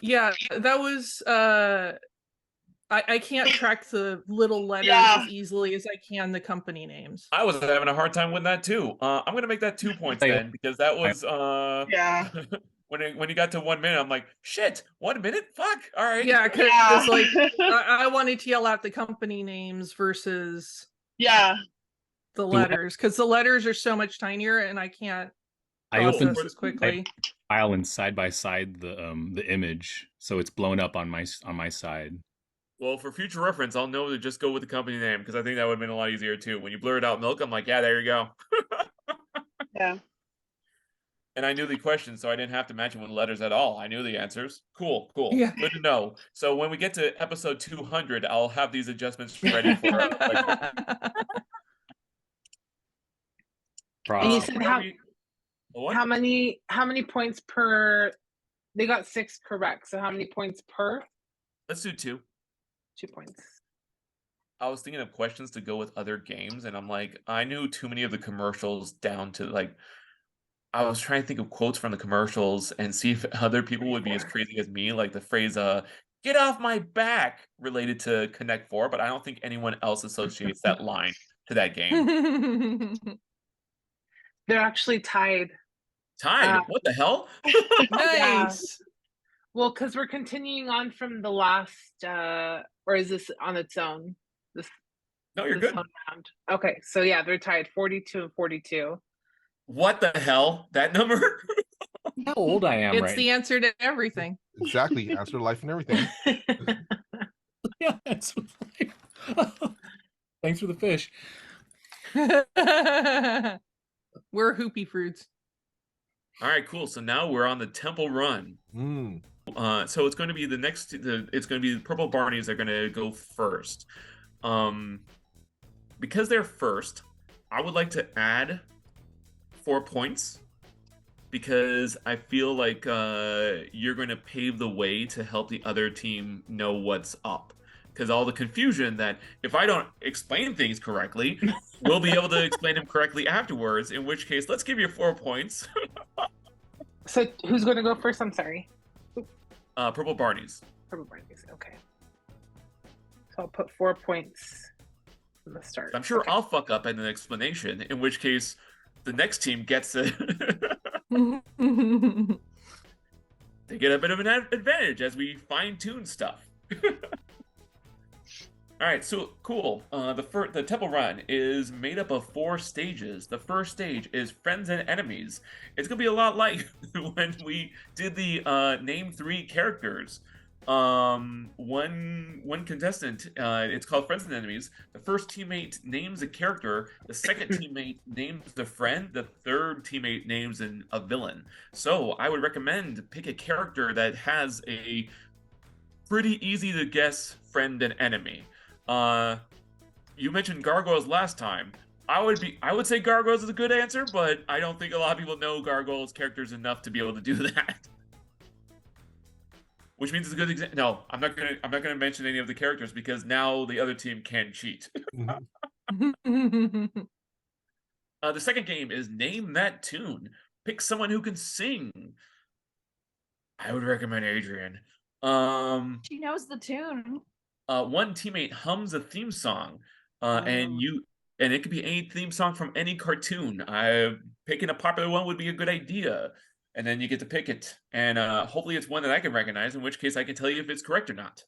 Yeah, that was I can't track the little letters Yeah. as easily as I can the company names. I was having a hard time with that too. I'm gonna make that 2 points Hey. then because that was Yeah. when you got to 1 minute, I'm like, shit, 1 minute? Fuck. All right. Yeah, because Yeah. like I wanted to yell out the company names versus Yeah. the letters, because the letters are so much tinier and I can't I process opened as quickly. file and side by side the image, so it's blown up on my side. Well, for future reference, I'll know to just go with the company name because I think that would have been a lot easier too. When you blurred out milk, I'm like, yeah, there you go. Yeah. And I knew the question, so I didn't have to match it with letters at all. I knew the answers. Cool. Yeah. Good to know. So when we get to episode 200, I'll have these adjustments ready for And you said What? how many points per? They got 6 correct. So how many points per? Let's do 2. 2 points. I was thinking of questions to go with other games, and I'm like, I knew too many of the commercials down to like. I was trying to think of quotes from the commercials and see if other people would be as crazy as me, like the phrase "Get off my back," related to Connect Four, but I don't think anyone else associates that line to that game. They're actually tied. Tied. What the hell? Nice. Well, because we're continuing on from the last, or is this on its own? No, you're this good. one round. Okay, so yeah, they're tied 42 and 42. What the hell? That number? How old I am It's right the answer to everything. Exactly. Answer life and everything. Yeah, that's thanks for the fish. We're hoopy fruits. All right, cool. So now we're on the Temple Run. Mm. So it's going to be it's going to be the Purple Barneys that are going to go first. Because they're first, I would like to add 4 points because I feel like you're going to pave the way to help the other team know what's up. Because all the confusion that if I don't explain things correctly, we'll be able to explain them correctly afterwards. In which case, let's give you 4 points. So who's going to go first? I'm sorry. Purple Barneys. Purple Barneys. Okay. So I'll put 4 points from the start. I'm sure Okay. I'll fuck up in an explanation, in which case the next team gets it. They get a bit of an advantage as we fine-tune stuff. All right, so cool. The Temple Run is made up of 4 stages. The first stage is Friends and Enemies. It's gonna be a lot like when we did the name 3 characters. One contestant. It's called Friends and Enemies. The first teammate names a character. The second teammate names the friend. The third teammate names a villain. So I would recommend pick a character that has a pretty easy to guess friend and enemy. You mentioned gargoyles last time. I would say gargoyles is a good answer, but I don't think a lot of people know gargoyles characters enough to be able to do that. Which means it's a good example. No, I'm not gonna mention any of the characters because now the other team can cheat. The second game is Name That Tune. Pick someone who can sing. I would recommend Adrienne. She knows the tune. One teammate hums a theme song, and it could be any theme song from any cartoon. Picking a popular one would be a good idea, and then you get to pick it, and hopefully it's one that I can recognize. In which case, I can tell you if it's correct or not.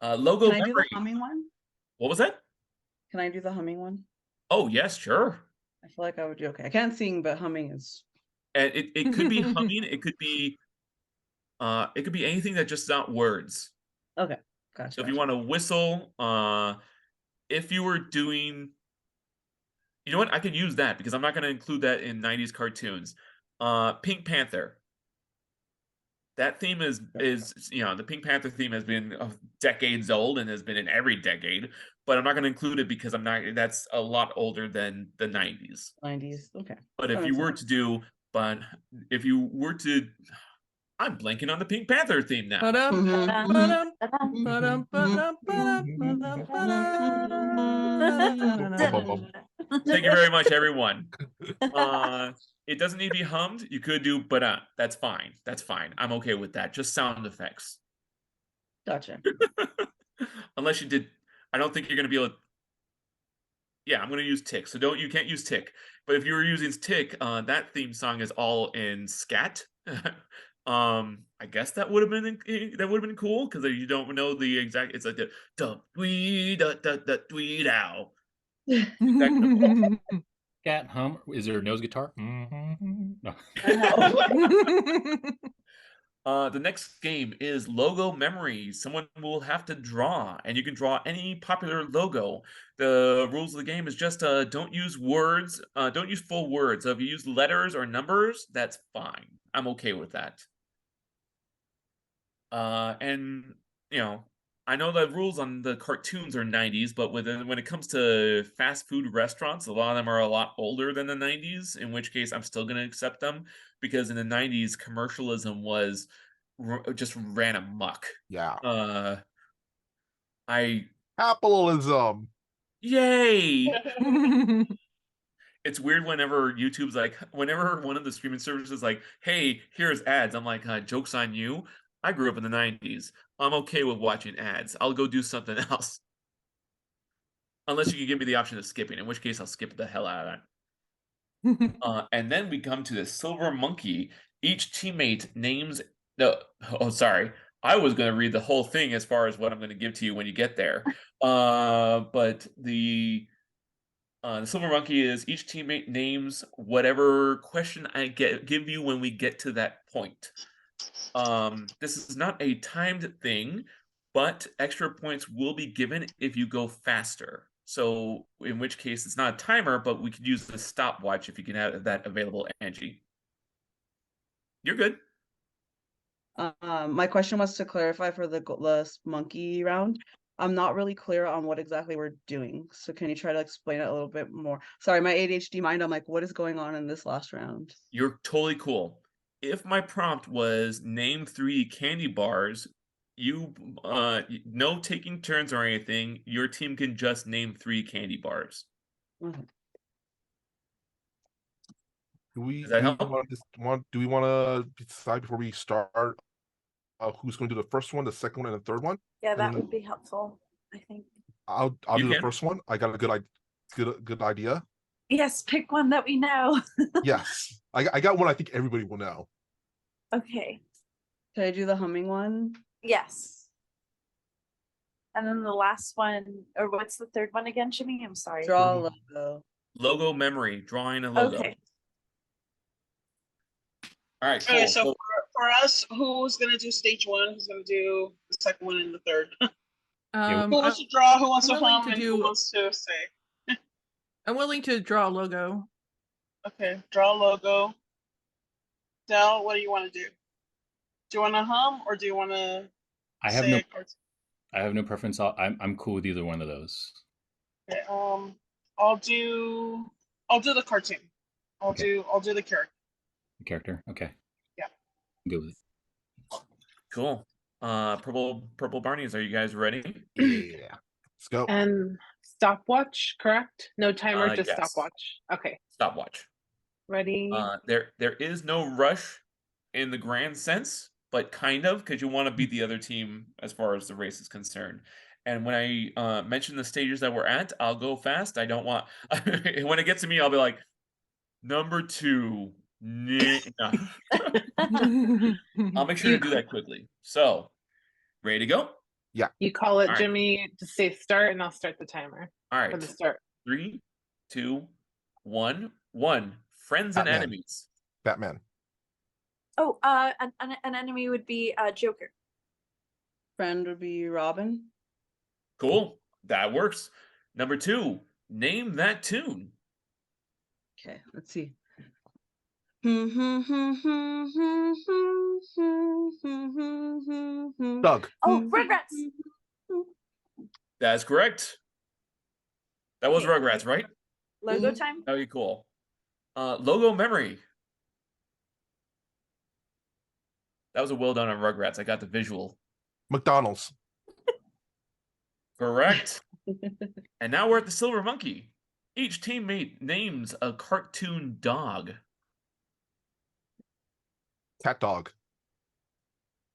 Logo Can I do memory. the humming one? What was that? Can I do the humming one? Oh yes, sure. I feel like I would do okay. I can't sing, but humming is. And it could be humming. It could be anything that just not words. Okay, gotcha. So if you want to whistle, if you were doing, you know what, I could use that because I'm not going to include that in 90s cartoons. Pink Panther. That theme is the Pink Panther theme has been decades old and has been in every decade, but I'm not going to include it because that's a lot older than the 90s. 90s, okay. But if you were to I'm blanking on the Pink Panther theme now. Thank you very much, everyone. It doesn't need to be hummed. You could do, but that's fine. That's fine. I'm okay with that. Just sound effects. Gotcha. Unless you did, I don't think you're going to be able to. Yeah, I'm going to use tick. So you can't use tick. But if you were using tick, that theme song is all in scat. I guess that would have been cool because you don't know the exact. It's like the tweet ow. Cat hum. Is there a nose guitar? Mm-hmm. No. The next game is Logo Memory. Someone will have to draw, and you can draw any popular logo. The rules of the game is just don't use words. Don't use full words. So if you use letters or numbers, that's fine. I'm okay with that. And I know the rules on the cartoons are 90s, but when it comes to fast food restaurants, a lot of them are a lot older than the 90s, in which case I'm still going to accept them because in the 90s, commercialism just ran amok. Yeah. Capitalism. Yay! It's weird whenever whenever one of the streaming services is like, hey, here's ads. I'm like, joke's on you. I grew up in the 90s. I'm okay with watching ads. I'll go do something else. Unless you can give me the option of skipping, in which case I'll skip the hell out of that. And then we come to the silver monkey. Each teammate names. No, oh, sorry. I was going to read the whole thing as far as what I'm going to give to you when you get there. But the silver monkey is each teammate names whatever question I give you when we get to that point. This is not a timed thing, but extra points will be given if you go faster. So in which case it's not a timer, but we could use the stopwatch if you can have that available, Angie. You're good. My question was to clarify for the monkey round. I'm not really clear on what exactly we're doing. So can you try to explain it a little bit more? Sorry, my ADHD mind, I'm like, what is going on in this last round? You're totally cool. If my prompt was name 3 candy bars, you no taking turns or anything, your team can just name 3 candy bars. Mhm. Do we Does that help? do we want to decide before we start who's going to do the first one, the second one, and the third one? Yeah, And that then would be helpful, I think. I'll You do the can. first one. I got a good idea. Yes, pick one that we know. Yes, I got one. I think everybody will know. Okay. Can I do the humming one? Yes. And then the last one, or what's the third one again, Jimmy? I'm sorry. Draw a logo. Logo memory, drawing a logo. Okay. All right, cool. Okay, so for us, who's gonna do stage 1? Who's gonna do the second one and the third? Who wants to draw? Who wants to I'm willing hum? to And do- who wants to say? I'm willing to draw a logo. Okay, draw a logo. Del, what do you want to do? Do you want to hum or do you want to I have say no a cartoon? I have no preference. I'm cool with either one of those. Okay, I'll do the cartoon. I'll do the character. Character. Okay. Yeah. I'm good with it. Cool. Purple Barneys, are you guys ready? Yeah, let's go. And stopwatch, correct? No timer, just Yes. stopwatch. Okay, Stopwatch. ready? There is no rush in the grand sense, but kind of, because you want to beat the other team as far as the race is concerned. And when I mention the stages that we're at, I'll go fast. I don't want when it gets to me, I'll be like, number 2. No. I'll make sure to do that quickly. So, ready to go? You call it, All right. Jimmy, to say start, and I'll start the timer All for right. the start. 3, 2, 1. Friends and Batman. enemies. Batman. Oh, an enemy would be Joker. Friend would be Robin. Cool. That works. Number 2. Name that tune. Okay, let's see. Doug. Oh, Rugrats. That's correct. That was Okay. Rugrats, right? Logo time. That'd be cool. Logo memory. That was a well done on Rugrats. I got the visual. McDonald's. Correct. And now we're at the Silver Monkey. Each teammate names a cartoon dog. Cat dog.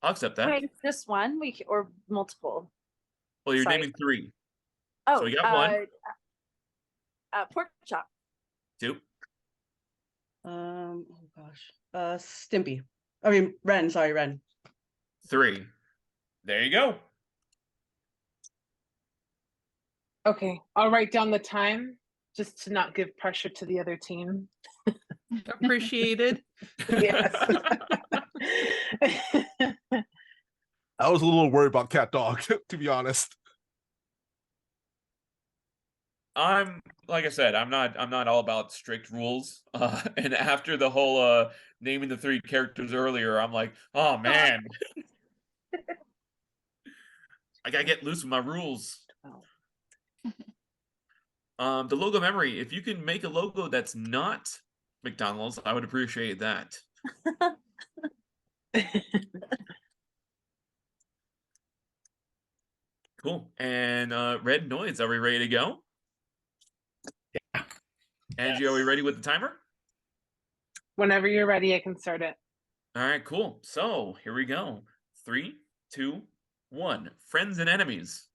I'll accept that. Wait, just one? Or multiple? Well, you're sorry. naming 3. Oh, So we got 1. Pork chop. 2. Oh gosh. Stimpy. I mean Ren, sorry, Ren. 3. There you go. Okay, I'll write down the time just to not give pressure to the other team. Appreciated. Yes. I was a little worried about cat dog, to be honest. Like I said, I'm not all about strict rules. And after the whole naming the 3 characters earlier, I'm like, oh man. I gotta get loose with my rules. The logo memory. If you can make a logo that's not McDonald's, I would appreciate that. Cool. And Red Noise, are we ready to go? Yeah. Angie, are we ready with the timer? Whenever you're ready, I can start it. All right, cool. So here we go. 3, 2, 1. Friends and enemies.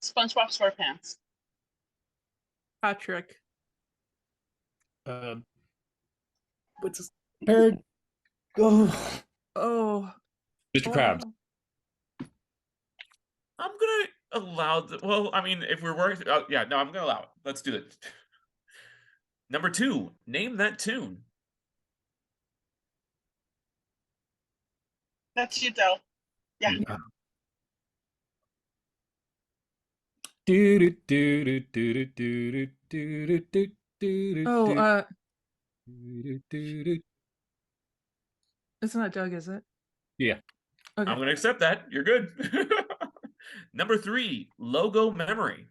SpongeBob SquarePants. Patrick. What's this? Bird? Oh, Oh. Mr. Krabs. I'm gonna allow. Well, I mean, if we're working, yeah, no, I'm gonna allow it. Let's do it. Number 2. Name that tune. That's you, Del. Yeah. Do do do do do do do do do Oh, do. it's not Doug, is it? Yeah. Okay. I'm gonna accept that. You're good. Number 3. Logo memory.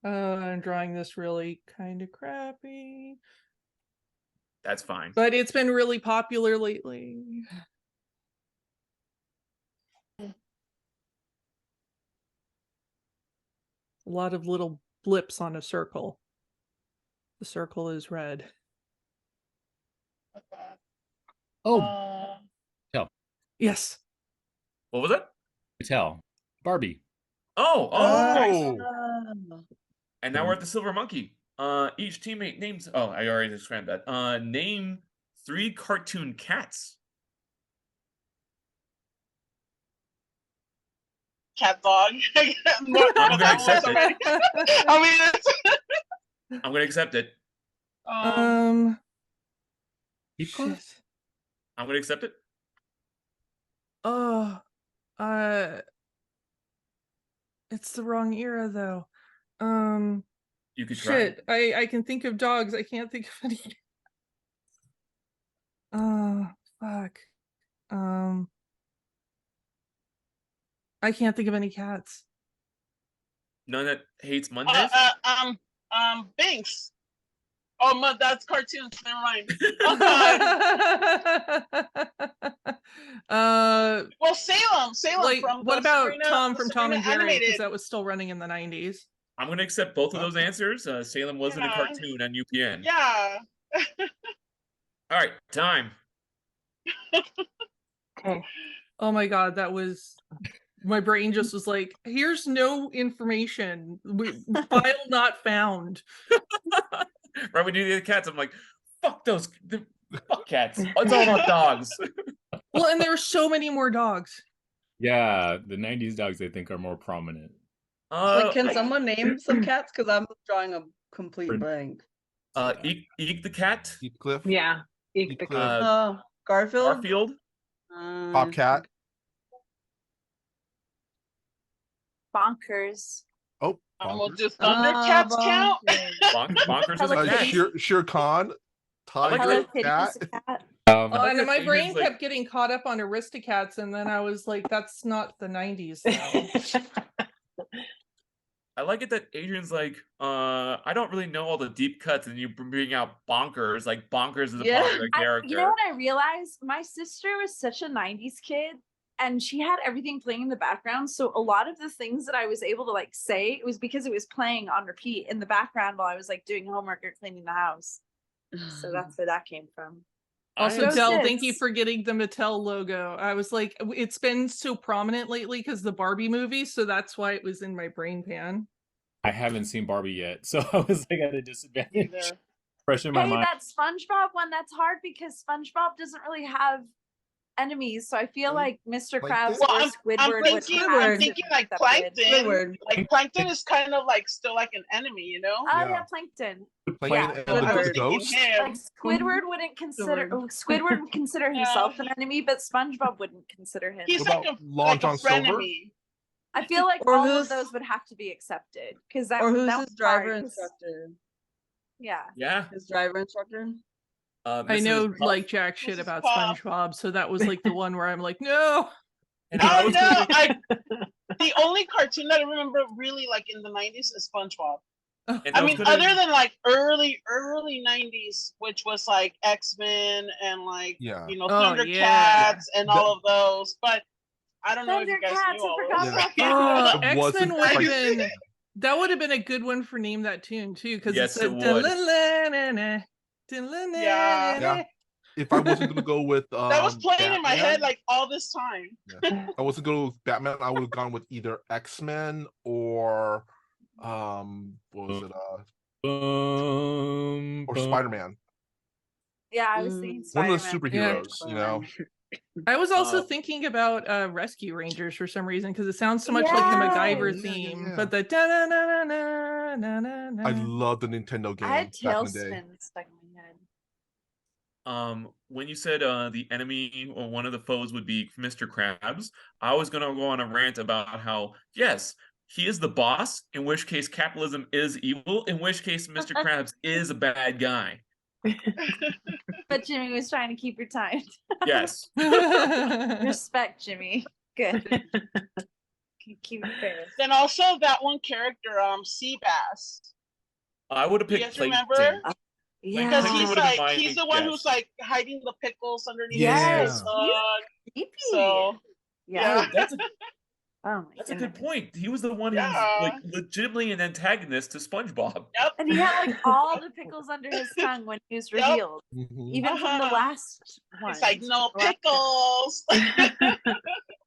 I'm drawing this really kind of crappy, That's fine. but it's been really popular lately. A lot of little blips on a circle. The circle is red. Oh, Yes. What was it? Mattel. Barbie. Oh, nice. Oh, And now we're at the Silver Monkey. Each teammate names. Oh, I already described that. Name 3 cartoon cats. Cat dog. I'm gonna accept it. I mean, it's, I'm gonna accept it. Shit. I'm gonna accept it. Oh, it's the wrong era though. You could try. Shit. I can think of dogs. I can't think of any. Fuck. I can't think of any cats. None that hates Mondays. Binks. Oh, that's cartoons. Never mind. Well, Salem. Like, From what the about Sabrina, Tom the from Tom and Sabrina Jerry? Because animated. that was still running in the 90s. I'm gonna accept both of those answers. Salem wasn't a Yeah. cartoon on UPN. Yeah. All right, time. Okay. Oh my god, that was my brain just was like, here's no information. File not found. Right when you do the cats, I'm like, fuck those, fuck cats. It's all about dogs. Well, and there were so many more dogs. Yeah, the 90s dogs, I think, are more prominent. Like, can someone name some cats? Because I'm drawing a complete blank. Eek the cat. Heathcliff. Yeah. Eek the Heathcliff. cat. Garfield. Garfield. Bobcat. Bonkers. Oh, Well, Bonkers. just Thundercats count. Bonkers is a Hello cat. Kitty. Shere Khan. like Hello Tiger. Kitty Cat. is a cat. Oh, like and that my Adrienne's brain like- kept getting caught up on Aristocats, and then I was like, that's not the 90s though. I like it that Adrian's like, I don't really know all the deep cuts, and you bring out Bonkers. Like Bonkers is a Yeah. popular character. You know what I realized? My sister was such a 90s kid and she had everything playing in the background. So a lot of the things that I was able to like say, it was because it was playing on repeat in the background while I was like doing homework or cleaning the house. So that's where that came from. Also, Go Del, Sis. thank you for getting the Mattel logo. I was like, it's been so prominent lately because the Barbie movie, so that's why it was in my brain pan. I haven't seen Barbie yet, so I was like at a disadvantage. Either. Fresh in my Hey, mind. that SpongeBob one, that's hard because SpongeBob doesn't really have enemies. So I feel like Mr. Krabs Plankton? or Well, Squidward would I'm thinking like accepted. Plankton. Squidward. Like Plankton is kind of like still like an enemy, you know? Oh Yeah. yeah, Plankton. Playing Yeah. the I was ghost. thinking him. Like Squidward wouldn't consider Squidward would consider himself an enemy, but SpongeBob wouldn't consider him. He's What like about a Long like John a Silver? frenemy. I feel like Or all of who's- those would have to be accepted because that Or who's that his was driver hard. instructor? Yeah. Yeah. His driver instructor? I Mrs. know Puff. like jack shit Mrs. about Puff. SpongeBob, so that was like the one where I'm like, no. And I Oh was no! thinking- The only cartoon that I remember really like in the 90s is SpongeBob. and I was mean, gonna- other than like early 90s, which was like X-Men and like Yeah. you know Oh, Thundercats yeah. and all of those, but I don't know if you guys Thundercats, knew all I of forgot those. about Yeah. that. It wasn't X-Men would have like- been that would have been a good one for name that tune too, because Yes, it's a it would. Yeah. if I wasn't gonna go with That was playing in my head Batman, like all this time. if I wasn't going with Batman, I would have gone with either X-Men or what was it? Or Spider-Man. Yeah, I was thinking One of the Spider-Man. superheroes, you know. I was also thinking about Rescue Rangers for some reason because it sounds so much like the MacGyver theme. But the da na na na na na na. I love the Nintendo game. I had back in the day. Tailspin stuck in my head. When you said the enemy or one of the foes would be Mr. Krabs, I was gonna go on a rant about how yes, he is the boss, in which case capitalism is evil, in which case Mr. Krabs is a bad guy. But Jimmy was trying to keep your time. Yes. Respect, Jimmy. Good. Keep it fair. Then also that one character, Seabass. I would have Do you picked guys remember? Plankton. Yeah. Because Plankton he's would've been like my he's the one guess. who's like hiding the pickles underneath Yes, his dog. Creepy. So Yeah. Oh, that's a Oh my that's a goodness. good point. He was the one who's Yeah. like legitimately an antagonist to SpongeBob. Yep. And he had like all the pickles under his tongue when he was Yep. revealed. Mhm. Even from the last one. He's like, no The last- pickles.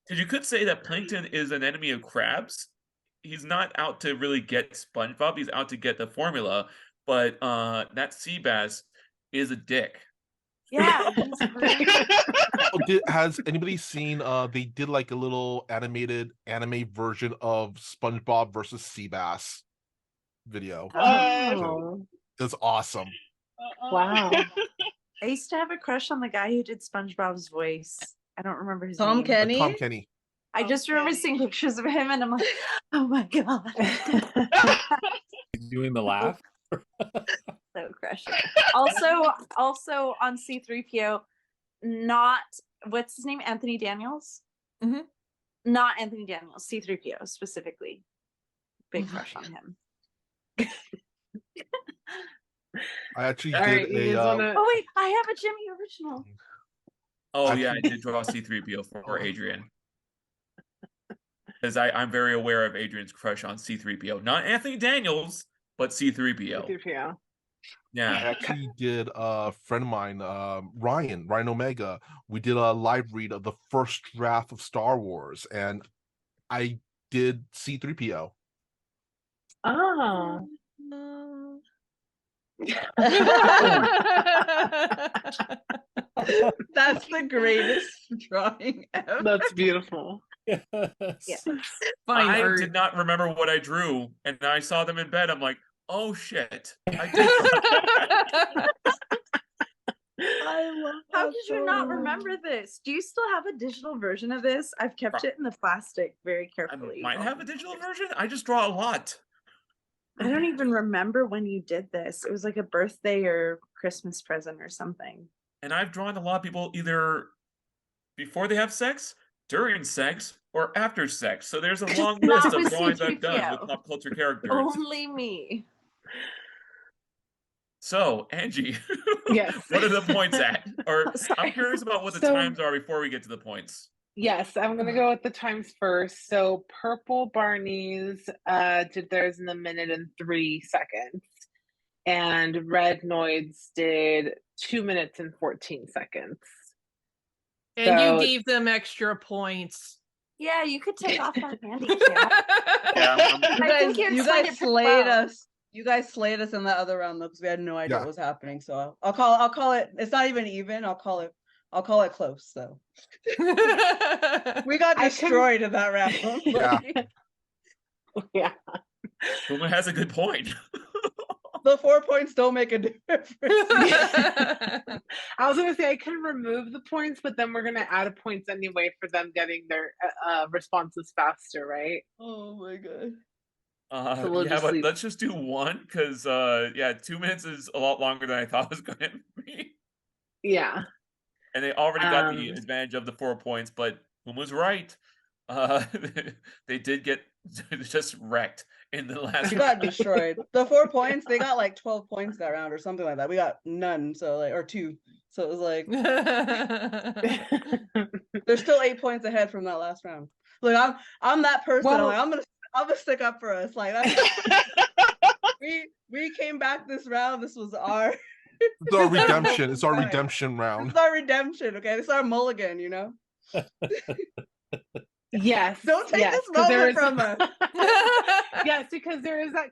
Because you could say that Plankton is an enemy of Krabs. He's not out to really get SpongeBob. He's out to get the formula. But that Seabass is a dick. Yeah. he's really- Has anybody seen they did like a little animated anime version of SpongeBob versus Seabass video. Oh, It's awesome. wow. I used to have a crush on the guy who did SpongeBob's voice. I don't remember his Tom name. Kenny. Tom Kenny. I just remember seeing pictures of him and I'm like, oh my god. Doing the laugh. So crushing. Also on C3PO, not what's his name? Anthony Daniels? Mhm. Not Anthony Daniels, C3PO specifically. Big crush on him. I actually All right, did you a guys wanna... Oh wait, I have a Jimmy original. Oh yeah, I did draw C3PO for Adrian. Because I'm very aware of Adrian's crush on C3PO. Not Anthony Daniels, but C3PO. C3PO. I Yeah. actually did a friend of mine, Ryan Omega. We did a live read of the first draft of Star Wars, and I did C3PO. Oh. That's the greatest drawing ever. That's beautiful. Yeah. Fine I art. did not remember what I drew, and I saw them in bed. I'm like, oh shit. I did. I love How that did you so not much. remember this? Do you still have a digital version of this? I've kept it in the plastic very I carefully. might have a digital version. I just draw a lot. I don't even remember when you did this. It was like a birthday or Christmas present or something. And I've drawn a lot of people either before they have sex, during sex, or after sex. So there's a long Not list of with drawings I've done C-3PO. with pop culture characters. Only me. So, Angie, Yes. what are the points at? Or I'm Sorry. curious about what the So- times are before we get to the points. Yes, I'm gonna go with the times first. So Purple Barneys did theirs in a minute and 3 seconds. And Red Noids did 2 minutes and 14 seconds. And So- you gave them extra points. Yeah, you could take off that handicap. Yeah, You I guys, think you'd you sling guys it pretty slayed well. us. You guys slayed us in that other round though, because we had no idea Yeah. what was happening. So I'll call it. It's not even even. I'll call it close. So we got I couldn't- destroyed in that round. Yeah. Yeah. Puma has a good point. The 4 points don't make a difference. I was gonna say I can remove the points, but then we're gonna add a points anyway for them getting their responses faster, right? Oh my god. So we'll Yeah, just but leave- let's just do one because yeah, 2 minutes is a lot longer than I thought it was going to be. Yeah. And they already got the Um, advantage of the 4 points, but Puma was right. They did get just wrecked in the last We got round. destroyed. The 4 points, they got like 12 points that round or something like that. We got none, so like or 2. So it was like there's still 8 points ahead from that last round. Like I'm that person. Well- I'm gonna stick up for us. Like that's, we came back this round. This was our It's our redemption. It's our redemption It's round. our redemption, okay? It's our mulligan, you know? Yes. Don't take yes, this 'cause there moment is- from us. Yes, because there is that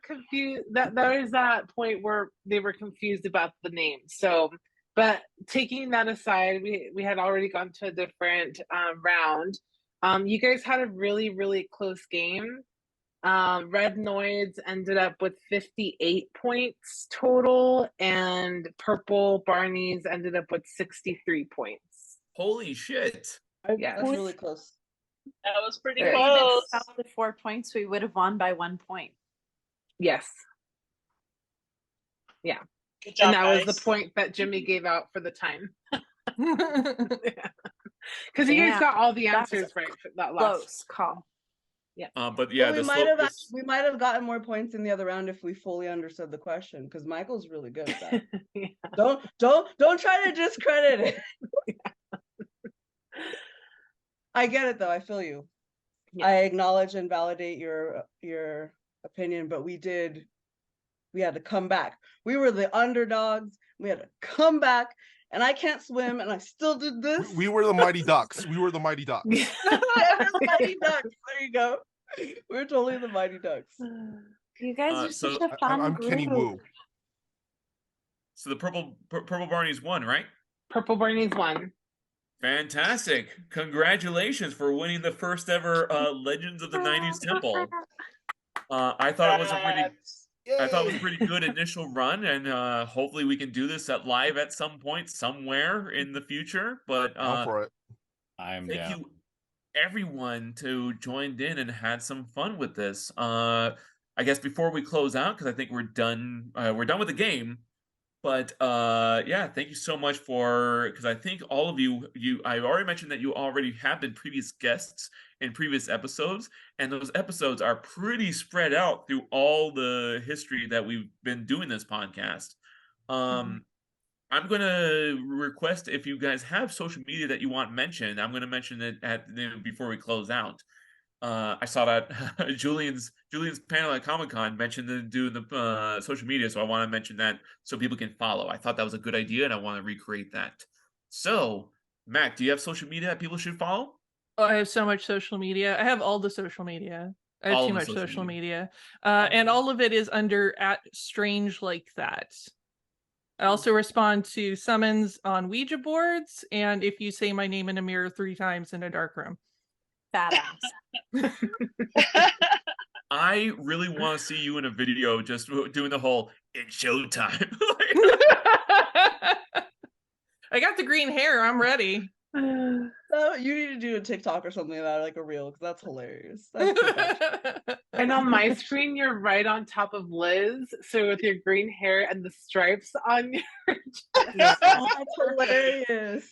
there is that point where they were confused about the name. So, but taking that aside, we had already gone to a different round. You guys had a really, really close game. Red Noids ended up with 58 points total, and Purple Barneys ended up with 63 points. Holy shit. Yes. That's really close. That was pretty Very Even close. without the 4 points, we would have won by 1 point. Yes. Good And job, that was guys. the point that Jimmy gave out for the time. Because you guys Damn, got all the that was answers a right for that last. Close call. But yeah, Well, the we might have gotten more points in the other round if we fully understood the question, because Michael's really good at that. Yeah. Don't try to discredit it. I get it though. I feel you. Yeah. I acknowledge and validate your opinion, but we had to come back. We were the underdogs. We had to come back, and I can't swim, and I still did this. We were the Mighty Ducks. We were the Mighty Ducks. We're the Mighty Ducks. There you go. We're totally the Mighty Ducks. You guys are so such a fun I'm group. Kenny Wu. So the purple Barneys won, right? Purple Barneys won. Fantastic. Congratulations for winning the first ever Legends of the 90s Temple. I thought it was a pretty good initial run, and hopefully we can do this live at some point somewhere in the future. But Down for it. I'm thank down. you everyone to joined in and had some fun with this. I guess before we close out, because I think we're done with the game. But yeah, thank you so much because I think all of you I already mentioned that you already have been previous guests in previous episodes, and those episodes are pretty spread out through all the history that we've been doing this podcast. I'm gonna request, if you guys have social media that you want mentioned, I'm gonna mention it before we close out. I saw that Julian's panel at Comic-Con mentioned doing the social media, so I want to mention that so people can follow. I thought that was a good idea, and I want to recreate that. So, Mac, do you have social media that people should follow? Oh, I have so much social media. I have all the social media. I have All too the much social social media. media. And all of it is under @strange like that. I also respond to summons on Ouija boards, and if you say my name in a mirror 3 times in a dark room. Badass. I really want to see you in a video just doing the whole "it's showtime." I got the green hair. I'm ready. So you need to do a TikTok or something like a reel, because that's hilarious. That's too much. And on my screen, you're right on top of Liz. So with your green hair and the stripes on your chest. Oh, that's hilarious.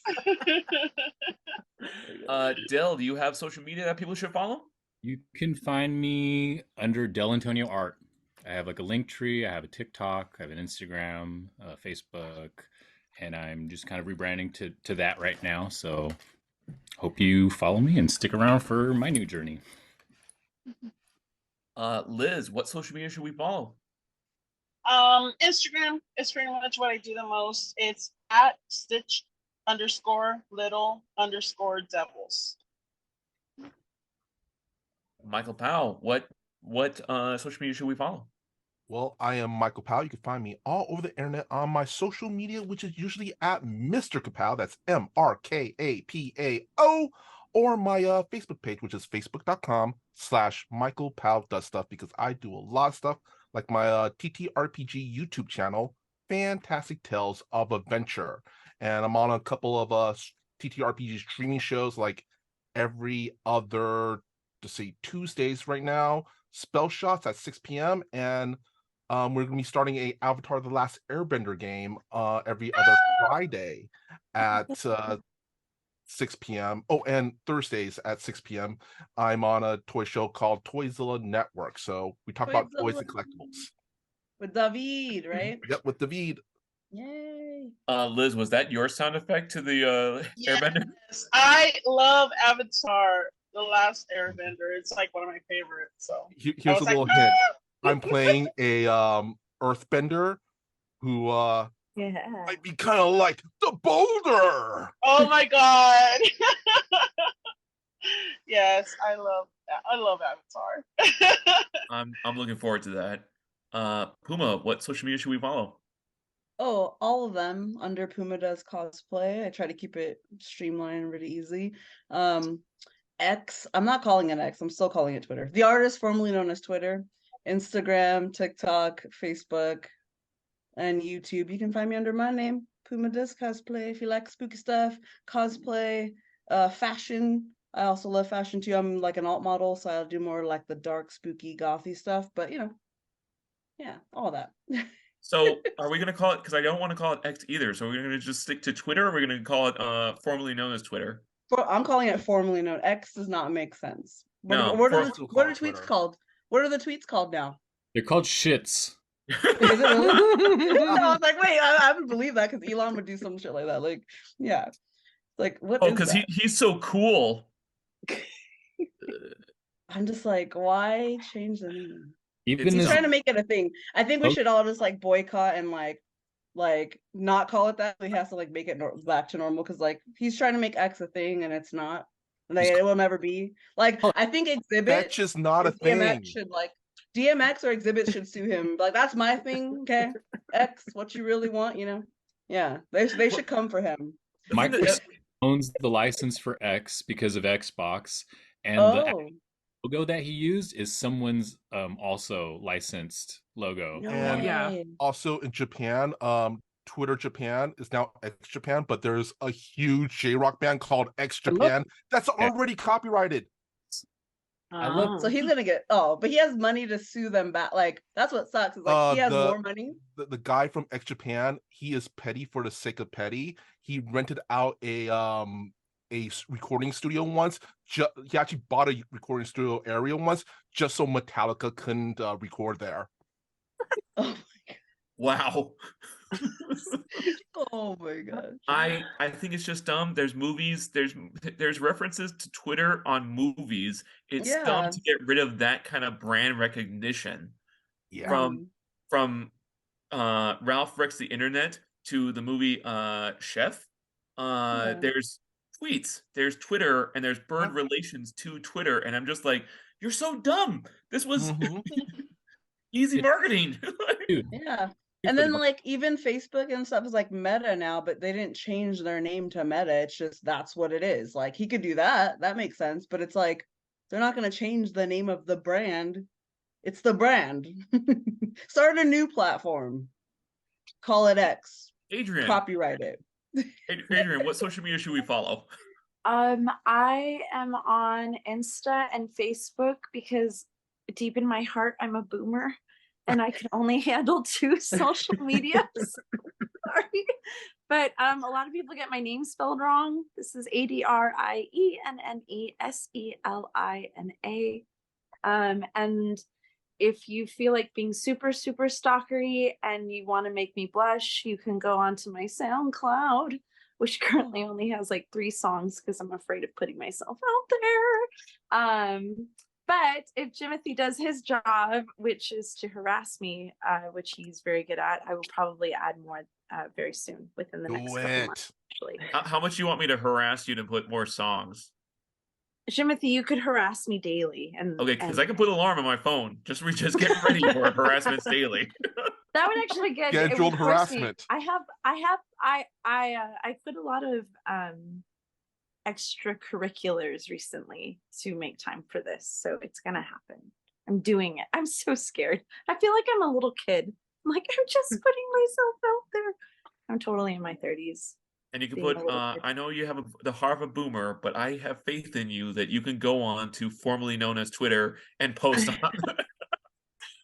Del, do you have social media that people should follow? You can find me under Del Antonio Art. I have like a link tree. I have a TikTok. I have an Instagram, Facebook, and I'm just kind of rebranding to that right now. So hope you follow me and stick around for my new journey. Liz, what social media should we follow? Instagram is pretty much what I do the most. It's @stitch_little_devils. Michael Powell, what social media should we follow? Well, I am Michael Powell. You can find me all over the internet on my social media, which is usually at Mr. Kapow. That's MRKAPAO. Or my Facebook page, which is facebook.com/Michael Powell Does Stuff, because I do a lot of stuff, like my TTRPG YouTube channel, Fantastic Tales of Adventure. And I'm on a couple of TTRPG streaming shows, like every other, Tuesdays right now, Spell Shots at 6 p.m. And we're going to be starting a Avatar: The Last Airbender game every other Friday at 6 p.m. Oh, and Thursdays at 6 p.m. I'm on a toy show called Toyzilla Network. So we talk about toys and collectibles. With David, right? Yep, with David. Yay. Liz, was that your sound effect to the Airbender? Yes, I love Avatar: The Last Airbender. It's like one of my favorites. So Here's a little hint. I'm playing a earthbender who Yeah. Might be kind of like the boulder. Oh my god. Yes, I love Avatar. I'm looking forward to that. Puma, what social media should we follow? Oh, all of them under Puma Does Cosplay. I try to keep it streamlined and really easy. X, I'm not calling it X, I'm still calling it Twitter. The artist formerly known as Twitter, Instagram, TikTok, Facebook, and YouTube. You can find me under my name, Puma Does Cosplay. If you like spooky stuff, cosplay, fashion. I also love fashion too. I'm like an alt model, so I'll do more like the dark, spooky, gothy stuff. But yeah, all that. So, are we going to call it, because I don't want to call it X either, so we're going to just stick to Twitter, or we're going to call it formerly known as Twitter? I'm calling it formerly known. X does not make sense. What No, are the still what call are it tweets Twitter. called? What are the tweets called now? They're called shits. Is it really? I was like, wait, I wouldn't believe that because Elon would do some shit like that. Like, yeah, like what Oh, is because that? he's so cool. I'm just like, why change the name? Even It's He's his trying to make it a thing. I think we Oh. should all just like boycott and like not call it that. He has to like make it back to normal because like he's trying to make X a thing and it's not. Like it will never be. Like Oh, I think Exhibit That's just not a DMX thing. should like DMX or Exhibit should sue him. Like that's my thing. Okay, X, what you really want, Yeah, they should come for him. The thing that- Microsoft owns the license for X because of Xbox, and the Oh, logo that he used is someone's also licensed logo. no And- Yeah. way. Also in Japan, Twitter Japan is now X Japan, but there's a huge J-Rock band called X Japan that's already copyrighted. I love- Oh. So he's gonna get but he has money to sue them back. Like that's what sucks. Is like he has more money. The guy from X Japan, he is petty for the sake of petty. He rented out a recording studio once. He actually bought a recording studio area once just so Metallica couldn't record there. Oh Wow. oh my gosh. I think it's just dumb. There's movies, there's references to Twitter on movies. It's Yeah. dumb to get rid of that kind of brand recognition. Yeah. From Ralph Wrecks the Internet to the movie Chef. There's tweets, there's Twitter, and there's bird relations to Twitter, and I'm just like, you're so dumb. This was Mhm. easy marketing. Dude, Yeah. And then like even Facebook and stuff is like Meta now, but they didn't change their name to Meta. It's just that's what it is. Like he could do that. That makes sense. But it's like they're not gonna change the name of the brand. It's the brand. Start a new platform. Call it X. Adrienne, Copyright it. Adrienne, what social media should we follow? I am on Insta and Facebook because deep in my heart, I'm a boomer and I can only handle 2 social medias. Sorry. But a lot of people get my name spelled wrong. This is ADRIENNESELINA. And if you feel like being super, super stalkery and you want to make me blush, you can go onto my SoundCloud, which currently only has like 3 songs because I'm afraid of putting myself out there. But if Jimothy does his job, which is to harass me, which he's very good at, I will probably add more very soon within the next Do couple it. months. Actually, How much do you want me to harass you to put more songs? Jimothy, you could harass me daily, and Okay, because and I can put an alarm on my phone. Just get ready for harassments daily. that would actually get it would Scheduled force me- harassment. I put a lot of extracurriculars recently to make time for this, so it's gonna happen. I'm doing it. I'm so scared. I feel like I'm a little kid. I'm like, I'm just putting myself out there. I'm totally in my 30s. And you can Being put, a little kid. I know you have the heart of a boomer, but I have faith in you that you can go on to formerly known as Twitter and post on.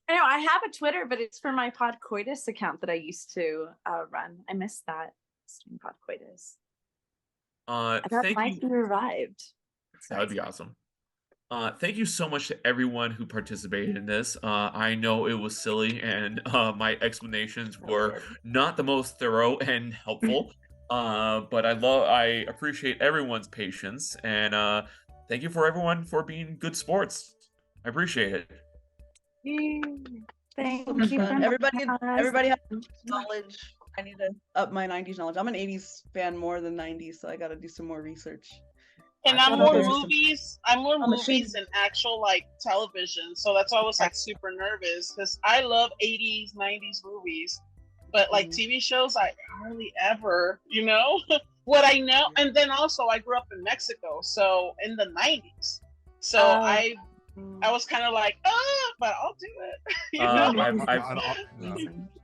I know I have a Twitter, but it's for my Pod Coitus account that I used to run. I missed that. Stream Pod Coitus. That Thank might you. be revived. That would be awesome. Thank you so much to everyone who participated in this. I know it was silly, and my explanations were not the most thorough and helpful. But I appreciate everyone's patience, and thank you for everyone for being good sports. I appreciate it. Yay. Thank So much you. fun. for Everybody having us. has knowledge I need to up my 90s knowledge. I'm an 80s fan more than 90s, so I got to do some more research. And I I'm thought more there was some- movies. I'm more On the shade. movies than actual like television. So that's why I was like super nervous because I love 80s, 90s movies, but like TV shows, I hardly ever, what I know. And then also I grew up in Mexico, so in the 90s. So I was kind of like, but I'll do it.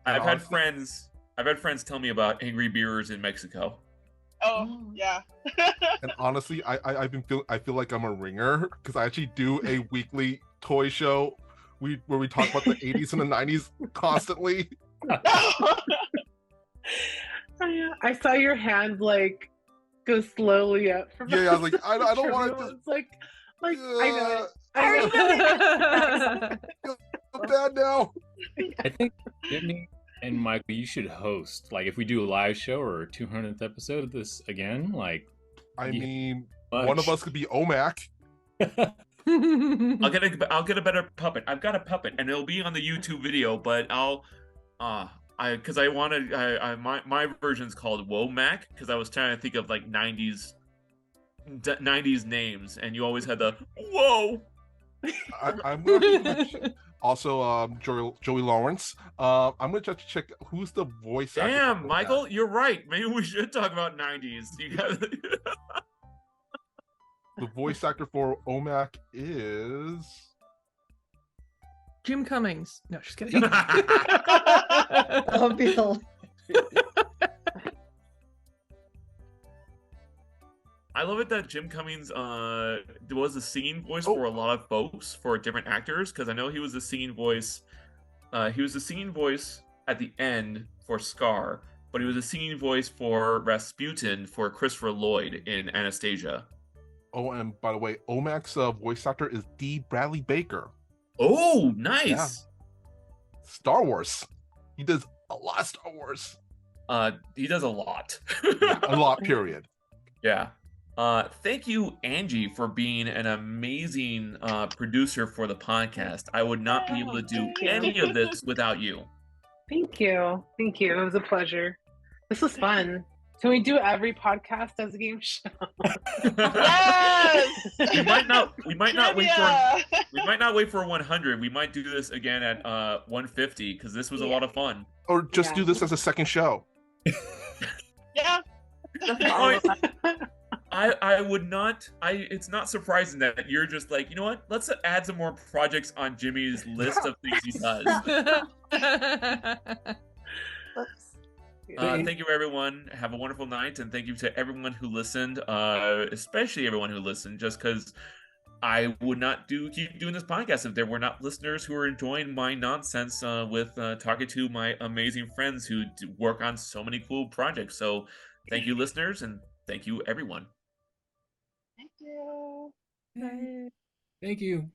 I've had friends tell me about angry beers in Mexico. Oh yeah. And honestly, I feel like I'm a ringer because I actually do a weekly toy show where we talk about the 80s and the 90s constantly. I saw your hand like go slowly up. From Yeah, I was like, I don't want to. It's like I know it. I already know it. I'm bad now. I think Jimmy and Michael, you should host. Like, if we do a live show or a 200th episode of this again, like, I mean, much. one of us could be OMAC. I'll get a better puppet. I've got a puppet, and it'll be on the YouTube video. But my version's called Womack because I was trying to think of like 90s names, and you always had the whoa. I'm gonna also Joey Lawrence. I'm gonna try to check who's the voice actor. Damn, for Michael, that. you're right. Maybe we should talk about 90s. You got The voice actor for OMAC is Jim Cummings. No, just kidding. I'll be hilarious. I love it that Jim Cummings was the singing voice for a lot of folks, for different actors, because I know he was the singing voice. He was the singing voice at the end for Scar, but he was the singing voice for Rasputin for Christopher Lloyd in Anastasia. Oh, and by the way, OMAC's voice actor is D. Bradley Baker. Oh, nice. Yeah. Star Wars. He does a lot of Star Wars. He does a lot. Yeah, a lot, period. Yeah. Thank you, Angie, for being an amazing producer for the podcast. I would not be able to do any of this without you. Thank you. It was a pleasure. This was fun. Can we do every podcast as a game show? Yes! We might not wait Trivia! for 100. We might do this again at 150 because this was a lot of fun. Or just do this as a second show. Yeah. I would not. It's not surprising that you're just like, you know what? Let's add some more projects on Jimmy's list of things he does. Thank you, everyone. Have a wonderful night, and thank you to everyone who listened, especially everyone who listened, just because I would not keep doing this podcast if there were not listeners who are enjoying my nonsense with talking to my amazing friends who work on so many cool projects. So thank you, listeners, and thank you, everyone. Thank you. Thank you.